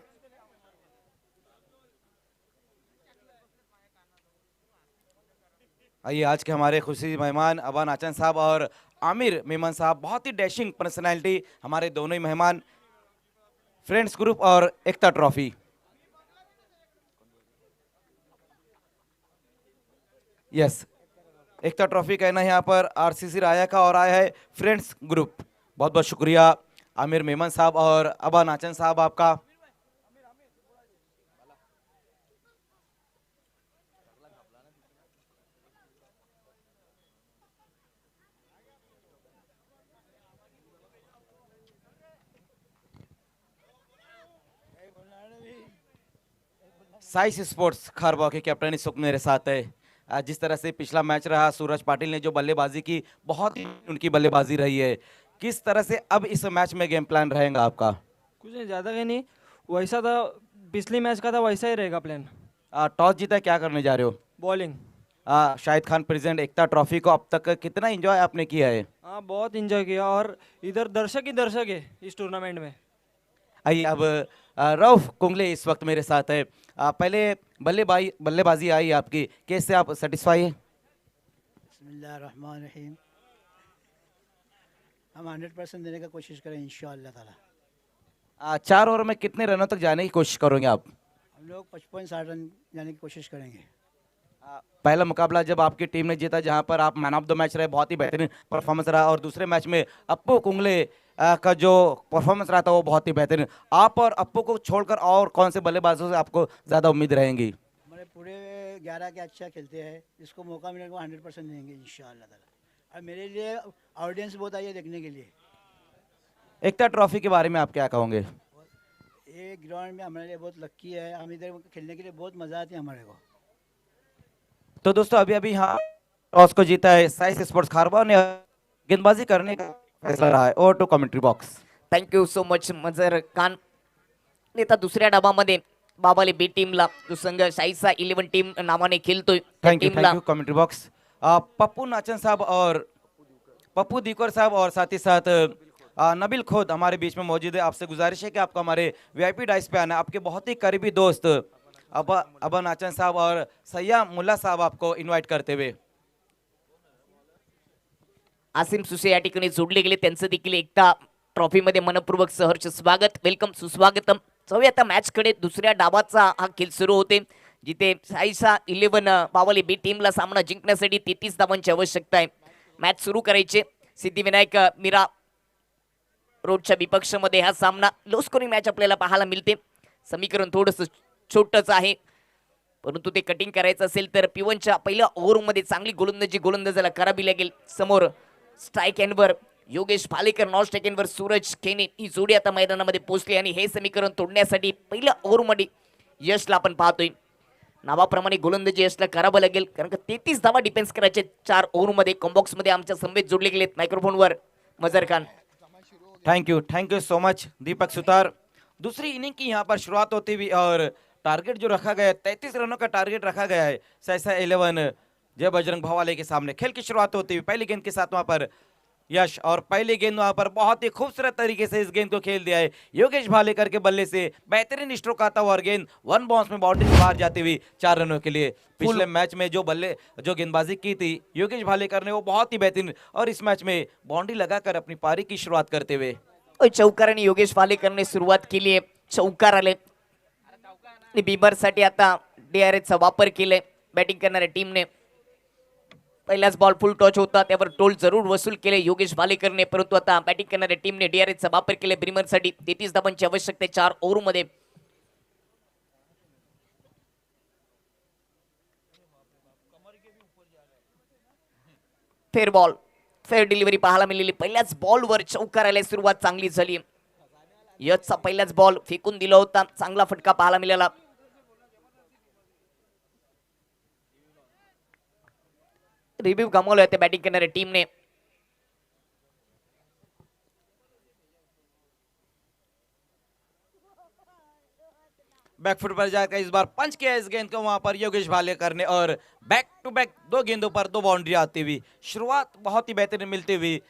आइए आज के हमारे खुशी मेहमान अबा नाचन साहब और आमिर मेमन साहब, बहुत ही डैशिंग पर्सनैलिटी हमारे दोनों ही मेहमान। फ्रेंड्स ग्रुप और एकता ट्रॉफी। यस, एकता ट्रॉफी कहना है यहाँ पर RCC राया का और आया है फ्रेंड्स ग्रुप। बहुत बहुत शुक्रिया आमिर मेमन साहब और अबा नाचन साहब आपका। साइस स्पोर्ट्स खारबाव के कैप्टन इस वक्त मेरे साथ है। जिस तरह से पिछला मैच रहा, सूरज पाटिल ने जो बल्लेबाजी की, बहुत ही उनकी बल्लेबाजी रही है। किस तरह से अब इस मैच में गेम प्लान रहेगा आपका? कुछ नहीं, ज़्यादा कहीं नहीं, वैसा था पिछले मैच का था वैसा ही रहेगा प्लान। टॉस जीता, क्या करने जा रहे हो? बॉलिंग। शाहिद खान प्रेसिडेंट एकता ट्रॉफी को अब तक कितना एंजॉय आपने किया है? हाँ, बहुत इंजॉय किया और इधर दर्शक ही दर्शक है इस टूर्नामेंट में। आइए अब रऊफ कुंगले इस वक्त मेरे साथ है। पहले बल्लेबाजी आई आपकी, कैसे आप सेटिस्फाई है? बिस्मिल्लाहिर्रहमानिर्रहीम। हम 100% देने का कोशिश करें इंशाअल्लाह ताला। 4 ओवर में कितने रनों तक जाने की कोशिश करोगे आप? हम लोग 55-60 रन जाने की कोशिश करेंगे। पहला मुकाबला जब आपकी टीम ने जीता, जहां पर आप मैन ऑफ द मैच रहे, बहुत ही बेहतरीन परफॉर्मेंस रहा। और दूसरे मैच में अप्पू कुंगले का जो परफॉर्मेंस रहा था वो बहुत ही बेहतरीन। आप और अप्पू को छोड़कर और कौन से बल्लेबाजों से आपको ज़्यादा उम्मीद रहेंगी? हमारे पूरे 11 के अच्छा खेलते हैं, जिसको मौका मिलेगा वो 100% देंगे इंशाअल्लाह ताला। और मेरे लिए ऑडियंस बहुत आई है देखने के लिए। एकता ट्रॉफी के बारे में आप क्या कहोगे? ये ग्राउंड में हमारे लिए बहुत लक्की है, हम इधर खेलने के लिए बहुत मज़ा आती है हमारे को। तो दोस्तों अभी अभी यहाँ टॉस को जीता है साइस स्पोर्ट्स खारबाव ने, गेंदबाजी करने का फैसला रहा है। Over to commentary box. Thank you so much Mazhar Khan. नेता दुसऱ्या डावामध्ये बाबाले बी टीमला जो संघ शाहीसा 11 टीम नावाने खेळतोय त्या थैंक टीमला यू कमेंट्री बॉक्स। पप्पू नाचन साहब और पप्पू दीकर साहब और साथ ही साथ नबील खोद हमारे बीच में मौजूद है। आपसे गुजारिश है कि आपको हमारे VIP डाइस पे आना। आपके बहुत ही करीबी दोस्त अबा नाचन साहब और सैया मुल्ला साहब आपको इनवाइट करते हुए। आसिम सुसे या ठिकाणी जोडले गेले, त्यांचं देखील एकता ट्रॉफी मध्ये मनपूर्वक सहर्ष स्वागत, वेलकम, सुस्वागतम. जाऊया आता मॅच कडे. दुसऱ्या डावाचा हा खेळ सुरू होते, जिथे साईसा 11 बावली बी टीमला सामना जिंकण्यासाठी 33 धावांची आवश्यकता आहे. मॅच सुरू करायचे. सिद्धिविनायक मीरा रोडच्या विपक्षामध्ये हा सामना लो स्कोरिंग मॅच आपल्याला पाहायला मिळते. समीकरण थोडंसं छोटच आहे, परंतु ते कटिंग करायचं असेल तर पिवनच्या पहिल्या ओव्हरमध्ये चांगली गोलंदाजाला करावी लागेल. समोर स्ट्राईक एंडवर योगेश भालेकर, नॉन स्ट्राईक एंडवर सूरज खेने ही जोडी आता मैदानामध्ये पोहोचली आणि हे समीकरण तोडण्यासाठी पहिल्या ओव्हरमध्ये यशला आपण पाहतोय. नावाप्रमाणे गोलंदाजी यशला करावं लागेल, कारण का 33 धावा डिफेन्स करायचे 4 ओव्हरमध्ये. कॉम्बॉक्स मध्ये आमच्या समवेत जोडले गेलेत मायक्रोफोनवर Mazar Khan. Thank you so much Deepak Sutar. दूसरी इनिंग की यहाँ पर शुरुआत होती हुई और टारगेट जो रखा गया है 33 रनों का टारगेट रखा गया है सहसा 11 जय बजरंग भवाले के सामने. खेल की शुरुआत होती हुई पहली गेंद के साथ वहां पर यश और पहली गेंद वहां पर बहुत ही खूबसूरत तरीके से इस गेंद को खेल दिया है योगेश भालेकर के बल्ले से. बेहतरीन स्ट्रोक आता हुआ और गेंद वन बाउंस में बाउंड्री से बाहर जाती हुई 4 रनों के लिए. पिछले मैच में जो गेंदबाजी की थी योगेश भालेकर ने वो बहुत ही बेहतरीन और इस मैच में बाउंड्री लगाकर अपनी पारी की शुरुआत करते हुए चौकाराने योगेश भालेकरने सुरुवात केली आहे. चौकार आले आणि बिबरसाठी आता DRS चा वापर केलाय बॅटिंग करणाऱ्या टीमने. पहिलाच बॉल फुल टॉच होता, त्यावर टोल जरूर वसूल केले योगेश भालेकरने, परंतु आता बॅटिंग करणाऱ्या टीमने DRS चा वापर केलाय ब्रिमरसाठी. 33 धावांची आवश्यकता 4 ओव्हरमध्ये. फेअर बॉल, फेअर डिलिव्हरी पाहायला मिळाली. पहिल्याच बॉलवर चौकार आले, सुरुवात चांगली झाली. यशचा पहिलाच बॉल फेकून दिला होता, चांगला फटका पाहायला मिळाला. रिव्ह्यू गमावला होता बॅटिंग करणाऱ्या टीमने. बैकफुट पर जाकर इस बार पंच किया इस गेंद को वहां पर योगेश भालेकर ने और बैक टू बैक 2 गेंदों पर 2 बाउंड्री आती हुई शुरुआत बहुत ही बेहतरीन मिलती हुई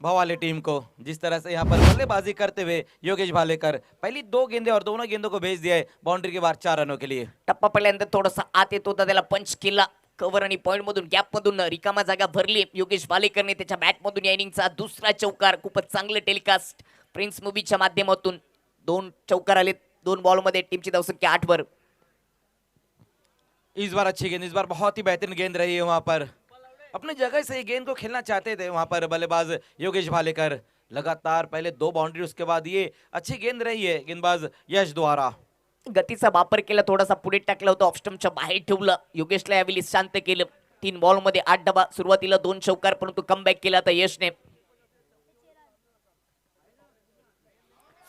भवाले टीम को. जिस तरह से यहाँ पर बल्लेबाजी करते हुए योगेश भालेकर पहली 2 गेंदें और दोनों गेंदों को भेज दिया है बाउंड्री के बाहर 4 रनों के लिए. टप्पा पहिल्यांदा थोडासा आत येत होता, त्याला पंच केला. कव्हर आणि पॉइंट मधून गॅप मधून रिकामा जागा भरली योगेश भालेकरने. त्याच्या बॅट मधून या इनिंगचा दुसरा चौकार. खूपच चांगलं टेलिकास्ट प्रिन्स मूवीच्या माध्यमातून. 2 चौकार आले 2 बॉल मध्ये. टीमची धावसंख्या 8 वर. इस बार अच्छी गेंद, इस बार बहुत ही बेहतरीन गेंद रही है वहां पर. अपनी जगह से गेंद को खेलना चाहते थे वहां पर बल्लेबाज योगेश भालेकर. लगातार पहले 2 बाउंड्री, उसके बाद ये अच्छी गेंद रही है गेंदबाज यश द्वारा. गतीचा वापर केला, थोडासा पुढे टाकला होता, ऑफस्टम्पच्या बाहेर ठेवलं. योगेशला यावेळी शांत केलं. 3 बॉल मध्ये 8 डबा. सुरुवातीला 2 चौकार, परंतु कमबॅक केला आता यशने.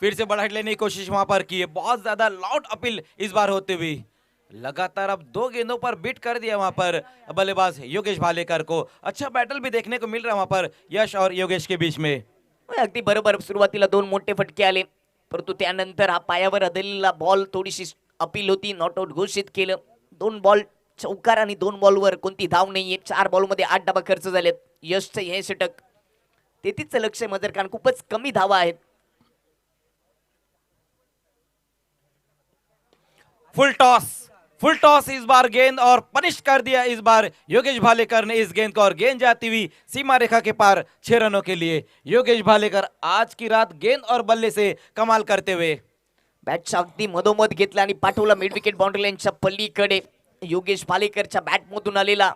फिर से बढ़त लेने की कोशिश वहां पर की है, बहुत ज्यादा लाउड अपील इस बार होते हुए. लगातार अब 2 गेंदों पर बीट कर दिया वहां पर बल्लेबाज योगेश भालेकर को. अच्छा बैटल भी देखने को मिल रहा है वहां पर यश और योगेश के बीच में. अगदी बरोबर. सुरुवातीला 2 मोठे फटके आले, परंतु त्यानंतर हा पायावर आदळलेला बॉल थोडीशी अपील होती, नॉट आउट घोषित केलं. 2 बॉल चौकार आणि 2 बॉलवर कोणती धाव नाहीये. 4 बॉल मध्ये 8 डबा खर्च झालेत. यशचं हे षटक 33चं लक्ष मजर खान. खूपच कमी धावा आहेत. फुल टॉस इस बार गेंद और पनिश कर दिया इस बार योगेश भालेकर ने इस गेंद को और गेंद जाती हुई सीमा रेखा के पार 6 रनों के लिए. योगेश भालेकर आज की रात गेंद और बल्ले से कमाल करते हुए. बॅटच्या अगदी मधोमध घेतला आणि पाठवला मिड विकेट बाउंड्री लाईनच्या पलीकडे. योगेश भालेकरच्या बॅट मधून आलेला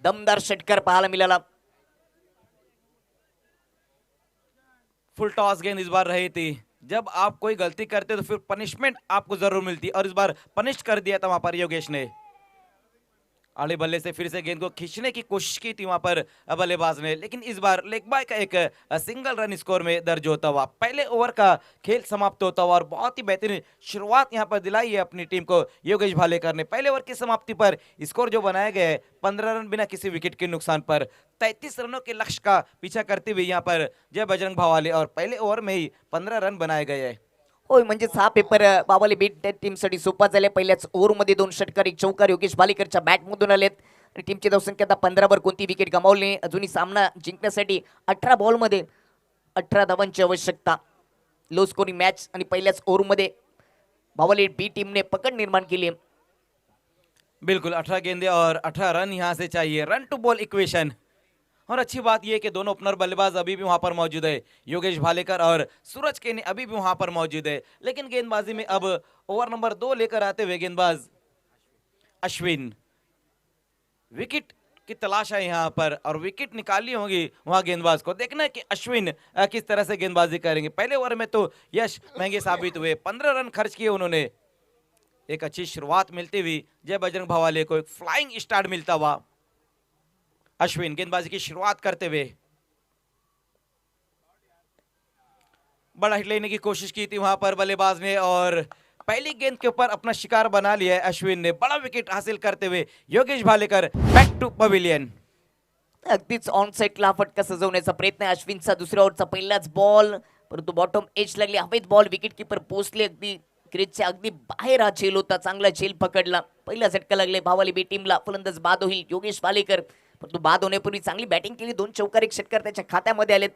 दमदार षटकार पाहायला मिळाला. फुल टॉस गेंद इस बार रही थी. जब आप कोई गलती करते तो फिर पनिशमेंट आपको जरूर मिलती और इस बार पनिश कर दिया था वहां पर योगेश ने. आड़े बल्ले से फिर से गेंद को खींचने की कोशिश की थी वहां पर बल्लेबाज ने, लेकिन इस बार लेग बाय का एक सिंगल रन स्कोर में दर्ज होता हुआ पहले ओवर का खेल समाप्त होता हुआ और बहुत ही बेहतरीन शुरुआत यहां पर दिलाई है अपनी टीम को योगेश भालेकर ने. पहले ओवर की समाप्ति पर स्कोर जो बनाया गया है 15 रन बिना किसी विकेट के नुकसान पर 33 रनों के लक्ष्य का पीछा करते हुए यहां पर जय बजरंग भवाले और पहले ओवर में ही 15 रन बनाए गए हैं. होय, म्हणजे 6 पेपर बाबाले बीट टीमसाठी सोपा झाले. पहिल्याच ओव्हरमध्ये 2 षटकार 1 चौकार योगेश भालेकरच्या बॅटमधून आलेत आणि टीमची धावसंख्या आता 15 वर. कोणती विकेट गमावली नाही. अजूनही सामना जिंकण्यासाठी 18 बॉलमध्ये 18 धावांची आवश्यकता. लो स्कोरिंग मॅच आणि पहिल्याच ओव्हरमध्ये बाबाले बी टीमने पकड निर्माण केली. बिल्कुल 18 गेंदे और 18 रन यहां से चाहिए. Run to ball equation. और अच्छी बात यह कि दोनों ओपनर बल्लेबाज अभी भी वहां पर मौजूद है. योगेश भालेकर और सूरज केनी अभी भी वहां पर मौजूद है. लेकिन गेंदबाजी में अब ओवर नंबर 2 लेकर आते हुए गेंदबाज अश्विन विकेट की तलाश है यहां पर और विकेट निकालनी होगी वहां गेंदबाज को. देखना है कि अश्विन किस तरह से गेंदबाजी करेंगे. पहले ओवर में तो यश महंगे साबित हुए. 15 रन खर्च किए उन्होंने. एक अच्छी शुरुआत मिलती हुई जय बजरंग भवाले को एक फ्लाइंग स्टार्ट मिलता हुआ। अश्विन गेंदबाजी की शुरुआत करते हुए बड़ा हिट लेने की कोशिश की थी वहां पर बल्लेबाज ने और पहली गेंद के ऊपर अपना शिकार बना लिया है अश्विन ने। बड़ा विकेट हासिल करते हुए Yogesh Bhalekar back to pavilion. अगदीच ऑन साईडला फटका सजवण्याचा प्रयत्न आहे अश्विनचा। दुसऱ्या ओव्हरचा पहिलाच बॉल, परंतु बॉटम एज लागली, हवेत बॉल, विकेट किपर पोहोचले अगदी क्रीजच्या अगदी बाहेर हा झेल होता, चांगला झेल पकडला, पहिला झटका लागले भावाली बी टीमला। फलंदाज बाद होईल योगेश भालेकर, परंतु बाद होण्यापूर्वी चांगली बॅटिंग केली, 2 चौकार 1 षटकार त्याच्या खात्यामध्ये आलेत।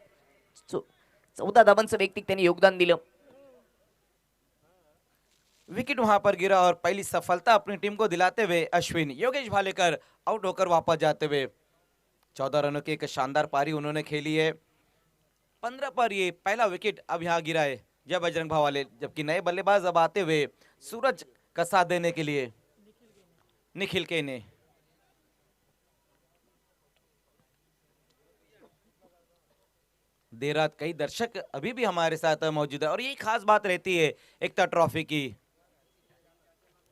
14 धावांचं वैयक्तिक त्यांनी योगदान दिलं। विकेट वहां पर गिरा और पहली सफलता अपनी टीम को दिलाते हुए अश्विन योगेश भालेकर आउट होकर वापस जाते हुए 14 रनों की एक शानदार पारी उन्होंने खेली है। 15 पर ये पहला विकेट अब यहाँ गिरा है जय बजरंग भवाले, जबकि नए बल्लेबाज अब आते हुए सूरज का साथ देने के लिए निखिल के ने। देर रात कई दर्शक अभी भी हमारे साथ मौजूद है और यही खास बात रहती है एकता ट्रॉफी की।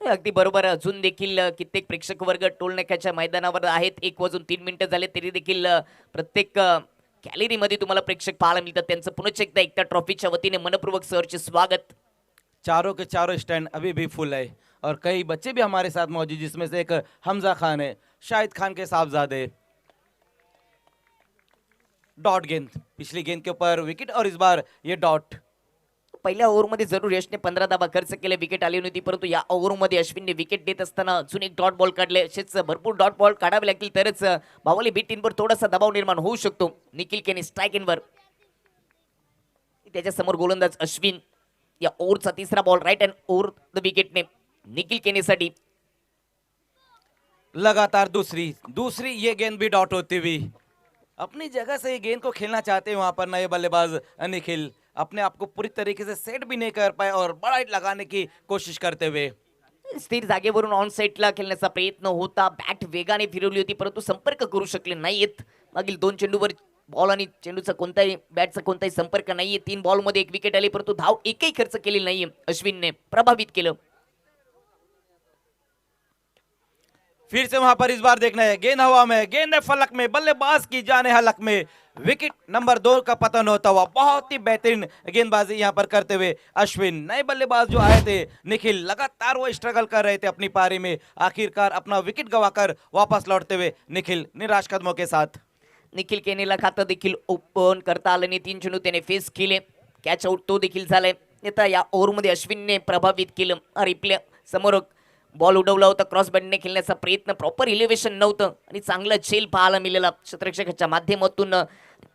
अगदी बरोबर, अजून देखील कित्येक प्रेक्षक वर्ग टोलनाक्याच्या मैदानावर आहेत। 1 वाजून 3 मिनिटं झाले तरी देखील प्रत्येक गॅलरीमध्ये तुम्हाला प्रेक्षक पाहायला मिळतात। त्यांचं पुनश्च एकदा एकता ट्रॉफीच्या वतीने मनपूर्वक सहर्ष स्वागत। चारों के चारों स्टैंड अभी भी फुल है और कई बच्चे भी हमारे साथ मौजूद, जिसमें से एक हमजा खान है, शाहिद खान के साहबजादे। डॉट गेंद, पिछली गेंद के ऊपर विकेट और इस बार ये डॉट। पहिल्या ओव्हरमध्ये जरूर यशने 15 धावा खर्च केले, विकेट आली नव्हती, परंतु या ओव्हरमध्ये अश्विनने विकेट देत असताना अजून एक डॉट बॉल काढले। असेच भरपूर डॉट बॉल काढावे लागतील तरच भावली बी टीमवर थोडासा दबाव निर्माण होऊ शकतो। निखिल केने स्ट्राइक इनवर, त्याच्या समोर गोलंदाज अश्विन। या ओव्हरचा तिसरा ball right hand over the विकेटने निखिल केनेसाठी। लगातार दूसरी ये गेंद भी डॉट होती हुई। अपनी जगह से ये गेंद को खेलना चाहते हैं वहां पर नए बल्लेबाज निखिल, अपने आप को पूरी तरीके से सेट भी नहीं कर पाए और बड़ा हिट लगाने की कोशिश करते हुए स्थिर जागेवरून ऑन साईडला खेळण्याचा प्रयत्न होता, बॅट वेगाने फिरवली होती, परंतु संपर्क करू शकले नाहीत। मागील 2 चेंडूवर बॉल आणि चेंडूचा कोणताही बॅटचा कोणताही संपर्क नाहीये। 3 बॉलमध्ये 1 विकेट आली, परंतु धाव एकही खर्च केली नाहीये। अश्विनने प्रभावित केलं। फिर से वहां पर इस बार देखना है, गेंद हवा में, गेंद है फलक में, बल्लेबाज की जाने हलक में, विकेट नंबर 2 का पतन होता हुआ। बहुत ही बेहतरीन गेंदबाजी यहां पर करते हुए अश्विन। नए बल्लेबाज जो आए थे निखिल, लगातार वो स्ट्रगल कर रहे थे अपनी पारी में, आखिरकार अपना विकेट गवाकर वापस लौटते हुए निखिल निराश कदमों के साथ। निखिल केनेला खातं देखील ओपन करता आलं नाही, 3 चेंडू त्याने फेस केले, कॅच आउट तो देखील झालाय। आता या ओव्हरमध्ये अश्विनने प्रभावित केलं। रिप्ले समोर बॉल उडवला होता, क्रॉस बॅटने खेळण्याचा प्रयत्न, प्रॉपर इलेव्हेशन नव्हतं आणि चांगला झेल पाहायला मिळाला क्षेत्ररक्षकाच्या माध्यमातून।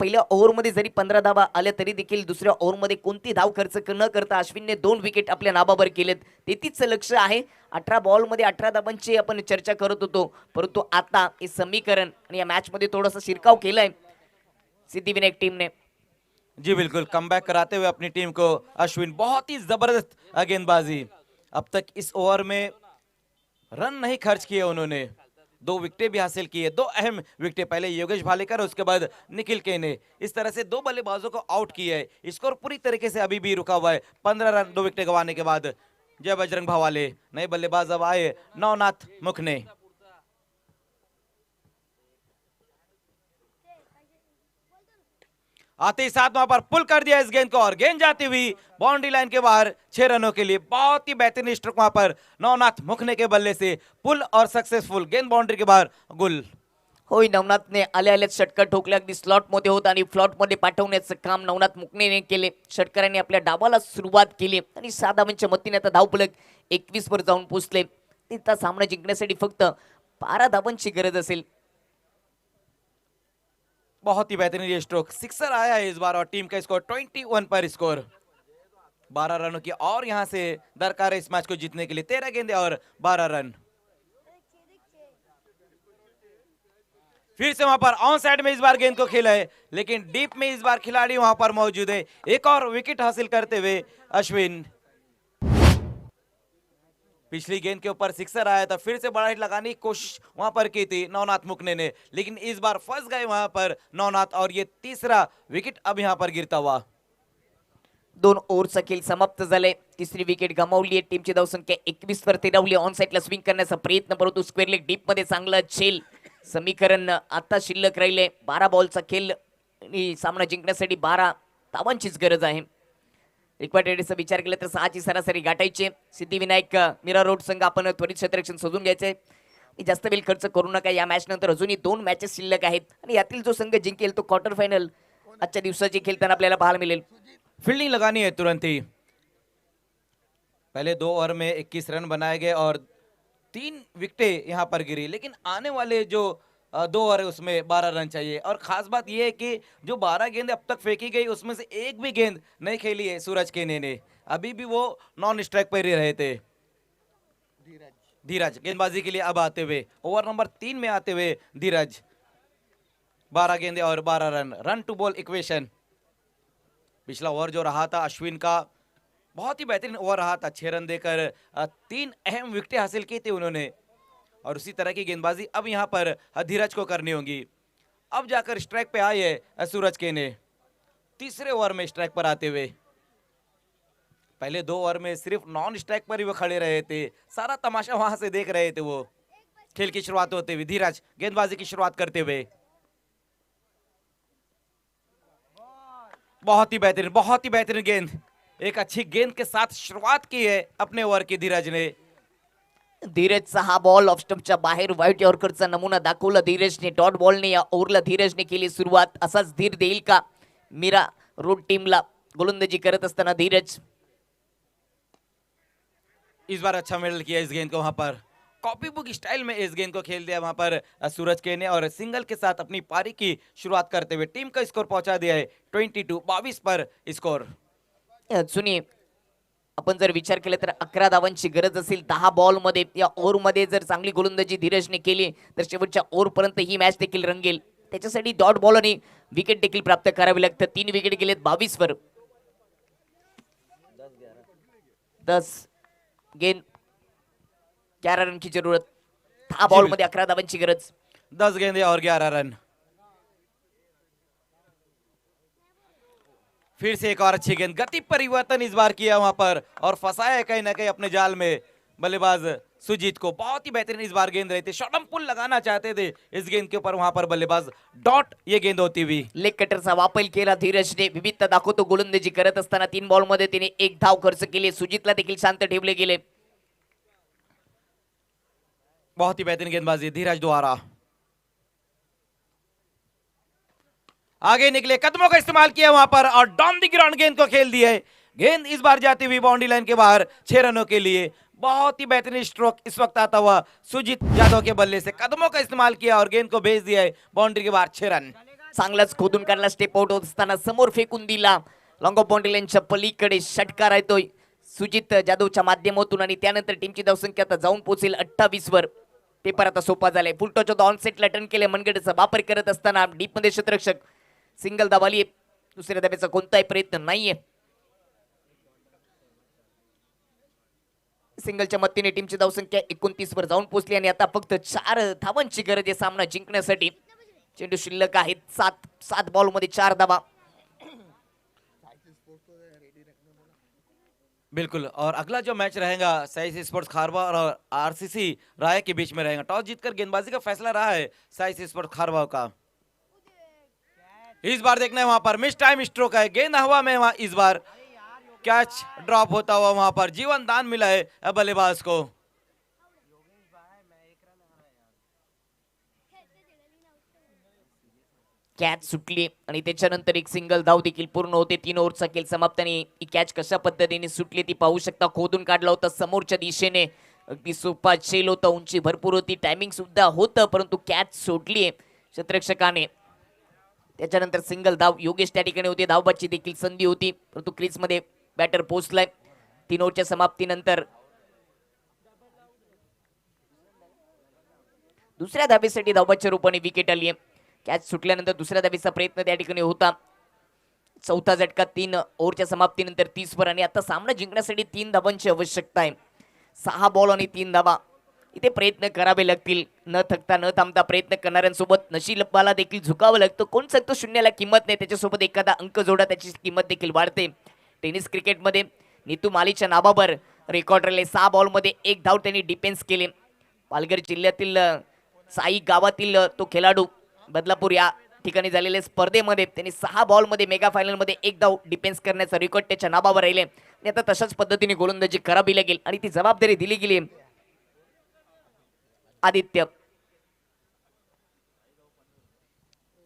पहिल्या ओव्हरमध्ये जरी 15 धावा आल्या तरी देखील दुसऱ्या ओव्हरमध्ये कोणती धाव खर्च न करता अश्विनने 2 विकेट आपल्या नाबावर केलेत। तेथीच लक्ष आहे। 18 बॉलमध्ये 18 धावांची आपण चर्चा करत होतो, परंतु आता हे समीकरण आणि या मॅचमध्ये थोडासा शिरकाव केलाय सिद्धिविनायक टीम ने। जी बिल्कुल, कमबैक कराते हुए अपनी टीम को अश्विन, बहुत ही जबरदस्त गेंदबाजी। अब तक इस ओवर में रन नहीं खर्च किए उन्होंने, 2 विकेटें भी हासिल की है, 2 अहम विकेटें, पहले योगेश भालेकर और उसके बाद निखिल के ने। इस तरह से 2 बल्लेबाजों को आउट किया है। स्कोर पूरी तरीके से अभी भी रुका हुआ है, 15 रन 2 विकेटें गंवाने के बाद। जय बजरंग भवाले, नए बल्लेबाज अब आए नवनाथ मुखने। आते ही साथ वहां पर पुल कर दिया इस गेंद को और गेंद जाती हुई बाउंड्री लाइन के बाहर 6 रनों के लिए। बहुत ही बेहतरीन स्ट्रोक वहां पर नवनाथ मुखने के बल्ले से, पुल और सक्सेसफुल, गेंद बाउंड्री के बाहर गुल। होय, नवनाथने आल्या आल्याच षटकार ठोकले, अगदी स्लॉटमध्ये होता आणि फ्लॉटमध्ये पाठवण्याचं काम नवनाथ मुकनेने केले। षटकारांनी आपल्या डावाला सुरुवात केली आणि 6 धावांच्या मतीने आता धावफलक 21 वर जाऊन पोहोचले। तिथं सामना जिंकण्यासाठी फक्त 12 धावांची गरज असेल। बहुत ही बेहतरीन ये स्ट्रोक, सिक्सर आया है इस बार और टीम का स्कोर 21 पर स्कोर। 12 रनों की और यहां से दरकार है इस मैच को जीतने के लिए। 13 गेंदें और 12 रन। फिर से वहां पर ऑन साइड में इस बार गेंद को खेला है, लेकिन डीप में इस बार खिलाड़ी वहां पर मौजूद है। एक और विकेट हासिल करते हुए अश्विन। पिछली गेंद के ऊपर सिक्सर आया था, फिर से बड़ा हिट लगाने की कोशिश वहां पर की थी नवनाथ मुखने ने, लेकिन इस बार फंस गए वहां पर नवनाथ और ये तीसरा विकेट अब यहां पर गिरता हुआ। 2 ओव्हरचा खेळ समाप्त झालाय. तिसरी विकेट गमावली आहे. टीमची धावसंख्या 21 वर तेरावली. ऑन साईडला स्विंग करण्याचा प्रयत्न, परंतु स्क्वेअर लेग डीप मध्ये चांगला झेल. समीकरण आता शिल्लक राहिले 12 बॉलचा खेळ आणि सामना जिंकण्यासाठी 12 धावांचीच गरज आहे. रिक्वायर्ड रेडीचा विचार केला तर 6ची सरासरी गाठायची. सिद्धिविनायक मीरा रोड संघ आपण त्वरित क्षेत्ररक्षण शोधून घ्यायचे. जास्त वेळ खर्च करू नका. या मॅच नंतर अजूनही 2 मॅचेस शिल्लक आहेत आणि यातील जो संघ जिंकेल तो क्वार्टर फायनल आजच्या दिवसाची खेळताना आपल्याला पाहायला मिळेल. फील्डिंग लगानी है तुरंत ही। पहले 2 ओवर में 21 रन बनाए गए और 3 विकेटें यहाँ पर गिरी, लेकिन आने वाले जो 2 ओवर है उसमें 12 रन चाहिए। और खास बात यह है कि जो 12 गेंदें अब तक फेंकी गई उसमें से एक भी गेंद नहीं खेली है सूरज केने ने, अभी भी वो नॉन स्ट्राइक पर ही रहे थे। धीरज गेंदबाजी के लिए अब आते हुए ओवर नंबर 3 में आते हुए धीरज, 12 गेंदें और 12 run, run to ball equation. पिछला ओवर जो रहा था अश्विन का बहुत ही बेहतरीन ओवर रहा था, 6 रन देकर 3 अहम विकेटें हासिल की थी उन्होंने। और उसी तरह की गेंदबाजी अब यहाँ पर धीरज को करनी होगी। अब जाकर स्ट्राइक पे आए है सूरज केने, तीसरे ओवर में स्ट्राइक पर आते हुए। पहले 2 ओवर में सिर्फ नॉन स्ट्राइक पर ही वो खड़े रहे थे, सारा तमाशा वहां से देख रहे थे वो। खेल की शुरुआत होते हुए धीरज गेंदबाजी की शुरुआत करते हुए, बहुत ही बेहतरीन गेंद, एक अच्छी गेंद के साथ शुरुआत की है अपने ओवर की धीरज ने। धीरजचा हा बॉल ऑफ स्टंपच्या बाहेर व्हाईट यॉर्करचा नमुना दाखवला धीरजने. डॉट बॉलने या ओव्हरला धीरजने केली सुरुवात. असाच धीर देईल का मीरा रोड टीमला गोलंदाजी करत असताना धीरज? इस बार अच्छा मिडल किया इस गेंद को, वहां पर कॉपी बुक स्टाइल में इस गेंद को खेल दिया वहां पर सूरज के ने और सिंगल के साथ अपनी पारी की शुरुआत करते हुए टीम का स्कोर पहुंचा दिया है 22 पर स्कोर। सुनी, आपण जर विचार केला तर 11 धावांची गरज असेल 10 बॉल मध्ये. या ओव्हर मध्ये जर चांगली गोलंदाजी धीरजने केली तर शेवटच्या ओव्हर पर्यंत ही मॅच देखील रंगेल. त्याच्यासाठी डॉट बॉल आणि विकेट देखील प्राप्त करावी लागतं. 3 विकेट गेलेत 22 वर. 10 गेंद 11 रन की जरूरत. 10 बॉल मध्ये 11 धावांची गरज. 10 गेंदें और 11 रन। फिर से एक और अच्छी गेंद, गति परिवर्तन इस बार किया वहां पर और फंसाया है कहीं ना कहीं अपने जाल में बल्लेबाज सुजीत को। बहुत ही बेहतरीन इस बार गेंद रही थी, शॉर्ट पुल लगाना चाहते थे इस गेंद के ऊपर, वहां पर बल्लेबाज डॉट ये गेंद होती हुई। लेग कटरचा वापर केला धीरजने. विविधता दाखवतो गोलंदाजी करत असताना. 3 बॉल मध्ये तिने 1 धाव खर्च केली. सुजितला देखील शांत ठेवले गेले. बहुत ही बेहतरीन गेंदबाजी धीरज द्वारा। आगे निकले, कदमों का इस्तेमाल किया वहां पर और डाउन द ग्राउंड गेंद को खेल दिया है। गेंद इस बार जाती हुई बाउंड्री लाइन के बाहर 6 रनों के लिए। बहुत ही बेहतरीन स्ट्रोक इस वक्त आता हुआ सुजीत यादव के बल्ले से, कदमों का इस्तेमाल किया और गेंद को भेज दिया है बाउंड्री के बाहर 6 रन। चांगलाच खोदून काढला. स्टेप आउट होत असताना समोर फेकून दिला. लॉंग ऑफ बाउंड्री लाईनच्या पलीकडे षटकार येतोय सुजित जाधवच्या माध्यमातून आणि त्यानंतर टीमची धावसंख्या आता जाऊन पोहोचेल 28 वर. पेपर आता सोपा झालाय. फुल टॉच ऑन सेटला टर्न केले. मनगडचा वापर करत असताना डीप मध्ये क्षेत्ररक्षक सिंगल दाबाली. दुसऱ्या धाब्याचा कोणताही प्रयत्न नाहीये. सिंगलच्या मदतीने टीमची धावसंख्या 29 वर जाऊन पोहोचली आणि आता फक्त 4 धावांची गरज आहे सामना जिंकण्यासाठी. चेंडू शिल्लक आहेत 7 बॉल मध्ये 4 धावा. बिल्कुल, और अगला जो मैच रहेगा साइस स्पोर्ट्स खारवा और आरसीसी राय के बीच में रहेगा। टॉस जीतकर गेंदबाजी का फैसला रहा है साइस स्पोर्ट्स खारवा का। इस बार देखना है वहां पर मिस टाइम स्ट्रोक है, गेंद हवा में, वहां इस बार कैच ड्रॉप होता हुआ वहां पर जीवन दान मिला है बल्लेबाज को। कॅच सुटली आणि त्याच्यानंतर एक सिंगल धाव देखील पूर्ण होते. 3 ओव्हरचा खेळ समाप्त आणि ही कॅच कशा पद्धतीने सुटली ती पाहू शकता. खोदून काढला होता समोरच्या दिशेने. अगदी सोपा झेल होता, उंची भरपूर होती, टायमिंग सुद्धा होतं, परंतु कॅच सोडली क्षेत्ररक्षकाने. त्याच्यानंतर सिंगल धाव योगेश त्या ठिकाणी होते. धावबाची देखील संधी होती, परंतु क्रीज मध्ये बॅटर पोहोचलाय. 3 ओव्हरच्या समाप्तीनंतर दुसऱ्या धावेसाठी धावबाच्या रूपाने विकेट आली आहे. कॅच सुटल्यानंतर दुसऱ्या धावेचा प्रयत्न त्या ठिकाणी होता. चौथा झटका 3 ओव्हरच्या समाप्तीनंतर 30 वर आणि आता सामना जिंकण्यासाठी 3 धावांची आवश्यकता आहे. 6 बॉल आणि 3 धावा. इथे प्रयत्न करावे लागतील. न थकता न थांबता प्रयत्न करणाऱ्यांसोबत नशिबाला देखील झुकावं लागतं. कोण सांगतो शून्याला किंमत नाही, त्याच्यासोबत एखादा अंक जोडा, त्याची किंमत देखील वाढते. टेनिस क्रिकेटमध्ये नीतू मालीच्या नावावर रेकॉर्ड राहिले. 6 बॉलमध्ये 1 धाव त्यांनी डिफेन्स केले. पालघर जिल्ह्यातील साई गावातील तो खेळाडू बदलापूर या ठिकाणी झालेल्या स्पर्धेमध्ये त्यांनी 6 बॉलमध्ये मेगा फायनलमध्ये 1 धाव डिफेन्स करण्याचा रेकॉर्ड त्याच्या नावावर राहिले. आणि आता तशाच पद्धतीने गोलंदाजी करावी लागेल आणि ती जबाबदारी दिली गेली आदित्य.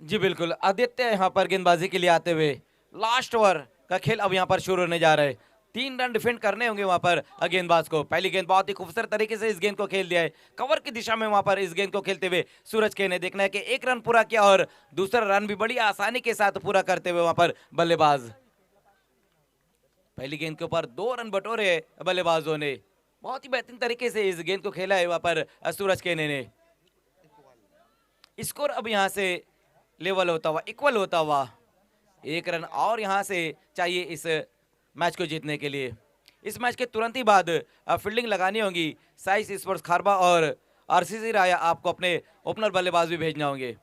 जी बिल्कुल, आदित्य यहाँ पर गेंदबाजी के लिए आते हुए लास्ट ओवर का खेल अब यहाँ पर शुरू होने जा रहा है. 3 रन डिफेंड करने होंगे वहां पर गेंदबाज को. पहली गेंद बहुत ही खूबसूरत तरीके से इस गेंद को खेल दिया है. कवर की दिशा में वहां पर इस गेंद को खेलते हुए सूरज के ने देखना है कि 1 रन पूरा किया और दूसरा रन भी बड़ी आसानी के साथ पूरा करते हुए वहां पर बल्लेबाज. पहली गेंद के ऊपर 2 रन बटोरे बल्लेबाजों ने. बहुत ही बेहतरीन तरीके से इस गेंद को खेला है वहां पर सूरज के ने. स्कोर अब यहाँ से लेवल होता हुआ, इक्वल होता हुआ. 1 रन और यहाँ से चाहिए इस मैच को जीतने के लिए. इस मैच के तुरंत ही बाद फील्डिंग लगानी होगी. साइस स्पोर्ट्स खारबा और आरसीसी राया आपको अपने ओपनर बल्लेबाज भी भेजना होंगे.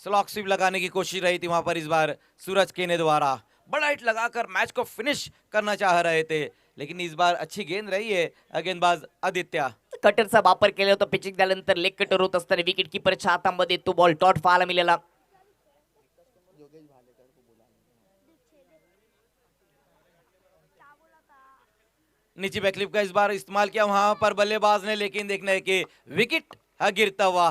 स्लॉक स्वीप लगाने की कोशिश रही थी वहां पर इस बार सूरज केने द्वारा. बड़ा हिट लगाकर मैच को फिनिश करना चाह रहे थे, लेकिन इस बार अच्छी गेंद रही है गेंदबाज आदित्य. कटरचा वापर केला होता. पिचिंग झाल्यानंतर लेग कटर होत असताना विकेट किपरच्या हातामध्ये तो बॉल डॉट पाहायला मिळाला. नीचे बैकलिप का इस बार इस्तेमाल किया वहां पर बल्लेबाज ने, लेकिन देखना है कि विकेट गिरता हुआ.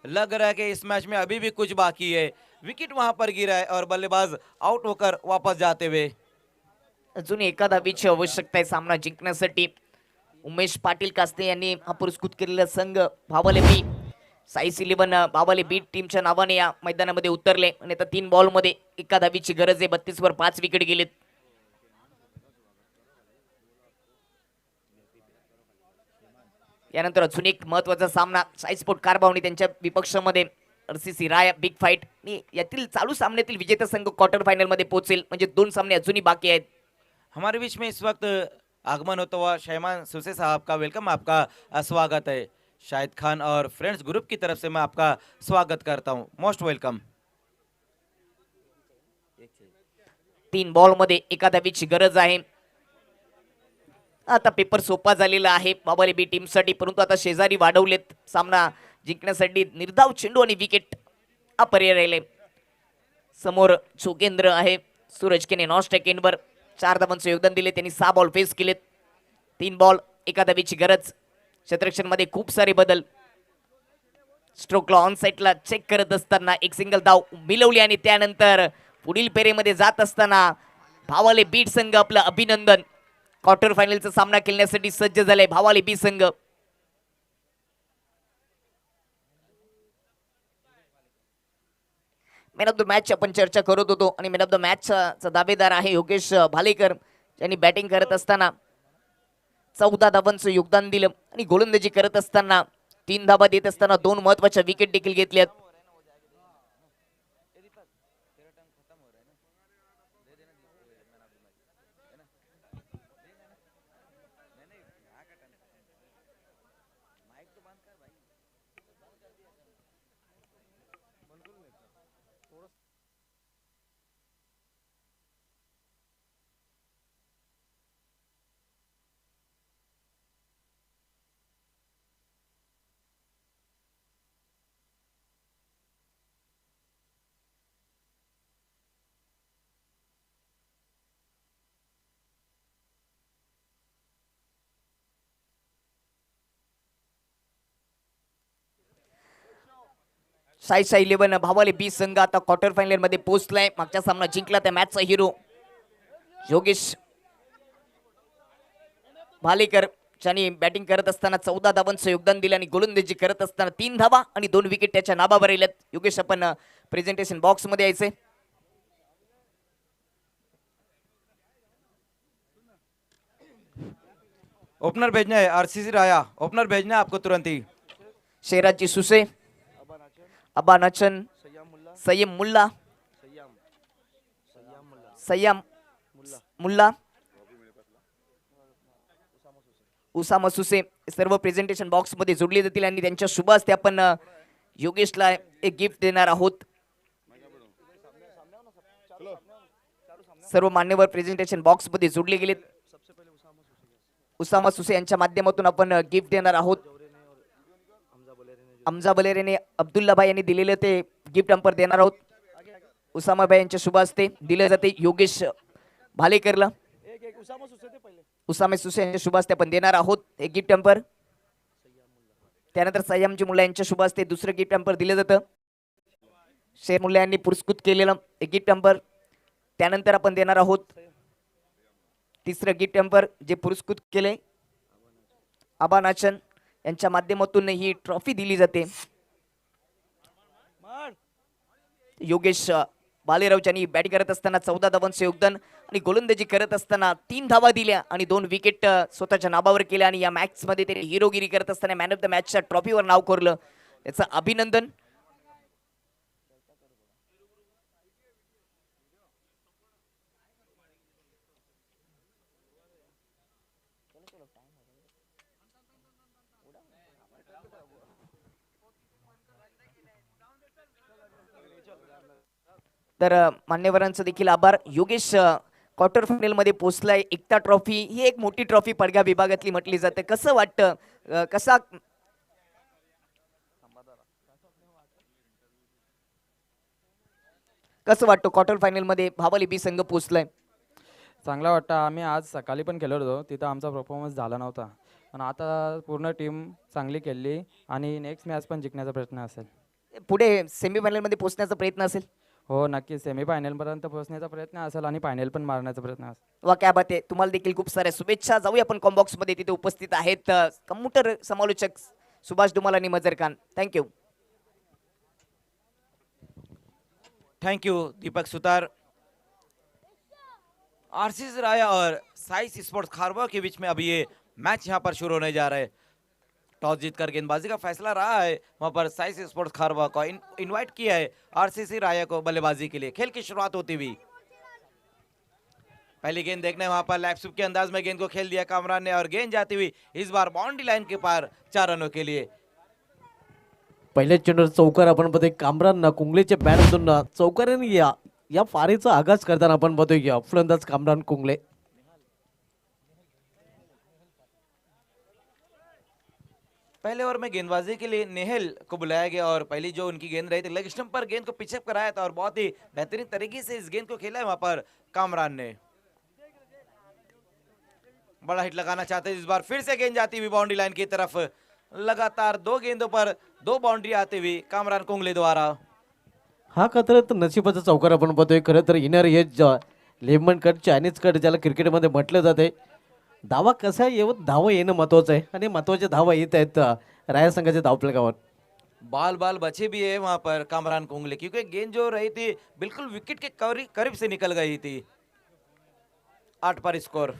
लग रहा है कि इस मैच में अभी भी कुछ बाकी है. विकेट वहां पर गिरा है और बल्लेबाज आउट होकर वापस जाते हुए. अजून एका धावीची आवश्यकता आहे सामना जिंकण्यासाठी. उमेश पाटील कास्ते यांनी हा पुरस्कृत केलेला संघ भावले बी साईस 11 भावले बी टीमच्या नावाने या मैदानामध्ये उतरले आणि आता 3 बॉलमध्ये एका धावीची गरज आहे. 32 वर 5 विकेट गेलेत. यानंतर अजून एक महत्वाचा सामना साई स्पोर्ट कारभावणी त्यांच्या विपक्षामध्ये आरसीसी राय बिग फाईट. यातील चालू सामन्यातील विजेता संघ क्वार्टर फायनल मध्ये पोहोचेल. म्हणजे 2 सामने अजूनही बाकी आहेत. हमारे बीच में इस वक्त आगमन होता हुआ शहमान सुसे साहब का वेलकम, आपका स्वागत है. शाहिद खान और फ्रेंड्स ग्रुप की तरफ से मैं आपका स्वागत करता हूं. Most welcome. 3 बॉलमध्ये एका धावीची गरज आहे. आता पेपर सोपा झालेला आहे बाबाले बी टीमसाठी, परंतु आता शेजारी वाढवलेत. सामना जिंकण्यासाठी निर्धाव चेंडू आणि विकेट हा पर्याय राहिले. समोर जोगेंद्र आहे. सूरज केने नॉन स्ट्राइक एंडवर 4 धावांचे योगदान दिले. त्यांनी 6 बॉल फेस केलेत. 3 बॉल एका धावीची गरज. क्षेत्ररक्षण मध्ये खूप सारे बदल. स्ट्रोकला ऑन साइडला चेक करत असताना एक सिंगल धाव मिळवली आणि त्यानंतर पुढील पेरेमध्ये जात असताना भावाले बीट संघ आपलं अभिनंदन. क्वार्टर फायनलचा सामना खेळण्यासाठी सज्ज झालाय भावाले बी संघ. मॅन ऑफ द मॅच आपण चर्चा करत होतो आणि मॅन ऑफ द मॅचचा दावेदार आहे योगेश भालेकर, ज्यांनी बॅटिंग करत असताना 14 धावांचं योगदान दिलं आणि गोलंदाजी करत असताना 3 धावा देत असताना 2 महत्वाच्या विकेट देखील घेतल्यात. साई 11 भावाले बी संघ आता क्वार्टर फायनल मध्ये पोहोचलाय. मागचा सामना जिंकला त्या मॅचचा हिरो योगेश भालेकर, ज्यांनी बॅटिंग करत असताना 14 धावांचं योगदान दिलं आणि गोलंदाजी करत असताना 3 धावा आणि 2 विकेट त्याच्या नावावर राहिल्यात. योगेश आपण प्रेझेंटेशन बॉक्स मध्ये यायचे. ओपनर भेजना है आरसीसी राया. ओपनर भेजना है आपको तुरंत ही. शेराजी सुसे, अबा नचन, सय्यम मुल्ला, सय्यम मुल्ला, उसामा सुसे सर्व प्रेझेंटेशन बॉक्स मध्ये जोडले जातील आणि त्यांच्या शुभ हस्ते आपण योगेशला एक गिफ्ट देणार आहोत. सर्व मान्यवर प्रेझेंटेशन बॉक्स मध्ये जोडले गेलेत. उसामा सुसे यांच्या माध्यमातून आपण गिफ्ट देणार आहोत. हमजा बलेरेने अब्दुल्ला भाई यांनी दिलेले ते गिफ्ट अंपर देणार आहोत. उसामा भाई यांच्या शुभ हस्ते दिले जाते. योगेश भालेकरला उसामा सुसे यांच्या शुभ हस्ते आपण देणार आहोत एक गिफ्ट अंपर. त्यानंतर सय्यमजी मुल्ला यांच्या शुभ हस्ते दुसरं गिफ्ट अंपर दिलं जातं. शेर मुल्ला यांनी पुरस्कृत केलेलं एक गिफ्ट अंपर. त्यानंतर आपण देणार आहोत तिसरं गिफ्ट अंपर जे पुरस्कृत केले आबा नाचन यांच्या माध्यमातून ही ट्रॉफी दिली जाते. योगेश बालेराव यांनी बॅटिंग करत असताना 14 धावांचे योगदान आणि गोलंदाजी करत असताना 3 धावा दिल्या आणि 2 विकेट स्वतःच्या नावावर केल्या आणि या मॅच मध्ये त्यांनी हिरोगिरी करत असताना मॅन ऑफ द मॅचच्या ट्रॉफीवर नाव कोरलं. याचं अभिनंदन. तर मान्यवरांचं देखील आभार. योगेश क्वार्टर फायनल मध्ये पोहोचलाय. एकता ट्रॉफी ही एक मोठी ट्रॉफी पडघा विभागातली म्हटली जाते. कसं वाटतं कसा कसं वाटतं क्वार्टर फायनल मध्ये भावली बी संघ पोहोचलाय. चांगला वाटतं. आम्ही आज सकाळी पण खेळलो होतो, तिथं आमचा परफॉर्मन्स झाला नव्हता, पण आता पूर्ण टीम चांगली खेळली आणि नेक्स्ट मॅच पण जिंकण्याचा प्रयत्न असेल. पुढे सेमीफायनल मध्ये पोहोचण्याचा प्रयत्न असेल. हो नक्की सेमीफायनलपर्यंत पोहोचण्याचा प्रयत्न असेल आणि फायनल पण मारण्याचा प्रयत्न असेल. वा क्या बात आहे. तुम्हाला देखील खूप साऱ्या शुभेच्छा. जाऊया आपण कॉम्बॉक्स मध्ये. तिथे उपस्थित आहेत कम्प्युटर समालोचक सुभाष धुमाल आणि Mazar Khan. Thank you. Thank you Deepak Sutar. RCC Raya और साइस स्पोर्ट्स खारवा के बीच में अभी ये मैच यहाँ पर शुरू होने जा रहा है. टॉस जीतकर गेंदबाजी का फैसला रहा है. वहां पर साइस स्पोर्ट्स खारवा को इनवाइट किया है आरसीसी राया को बल्लेबाजी के लिए. खेल की शुरुआत होती हुई पहली गेंद देखने वहां पर लैप स्वीप के अंदाज में गेंद को खेल दिया कामरान ने और गेंद जाती हुई इस बार बाउंड्री लाइन के पार 4 रनों के लिए. पहिल्या चेंडूवर चौकार आपण बघतोय कामरान कुंगलेच्या बॅटमधून चौकाराने या फारीचा आगाज करताना आपण बघतोय फलंदाज कामरान कुंगले. पहले ओवर में गेंदबाजी के लिए नेहल को बुलाया गया और पहली जो उनकी गेंद रही थी लेग स्टंप पर गेंद को पिचअप कराया था और बहुत ही बेहतरीन तरीके से इस गेंद को खेला है वहां पर कामरान ने. बड़ा हिट लगाना चाहते इस बार फिर से गेंद जाती हुई बाउंड्री लाइन की तरफ. लगातार 2 गेंदों पर 2 बाउंड्री आती हुई कामरान कुंगले द्वारा. हा खतर तर नशिबाचा चौकार आपण बघतोय. खरं तर inner age lemon cut Chinese cut ज्याला क्रिकेटमध्ये म्हटलं जाते. धावा कसा आहे धावा येणं महत्वाचं आहे आणि महत्वाचे धावा येत आहेत राया संघाच्या धावफलकावर. बाल बाल बचे भी है वहां पर कामरान कुंगले क्योंकि गेंद जो रही थी बिल्कुल विकेट के करीब से निकल गई थी. 8 पर स्कोर.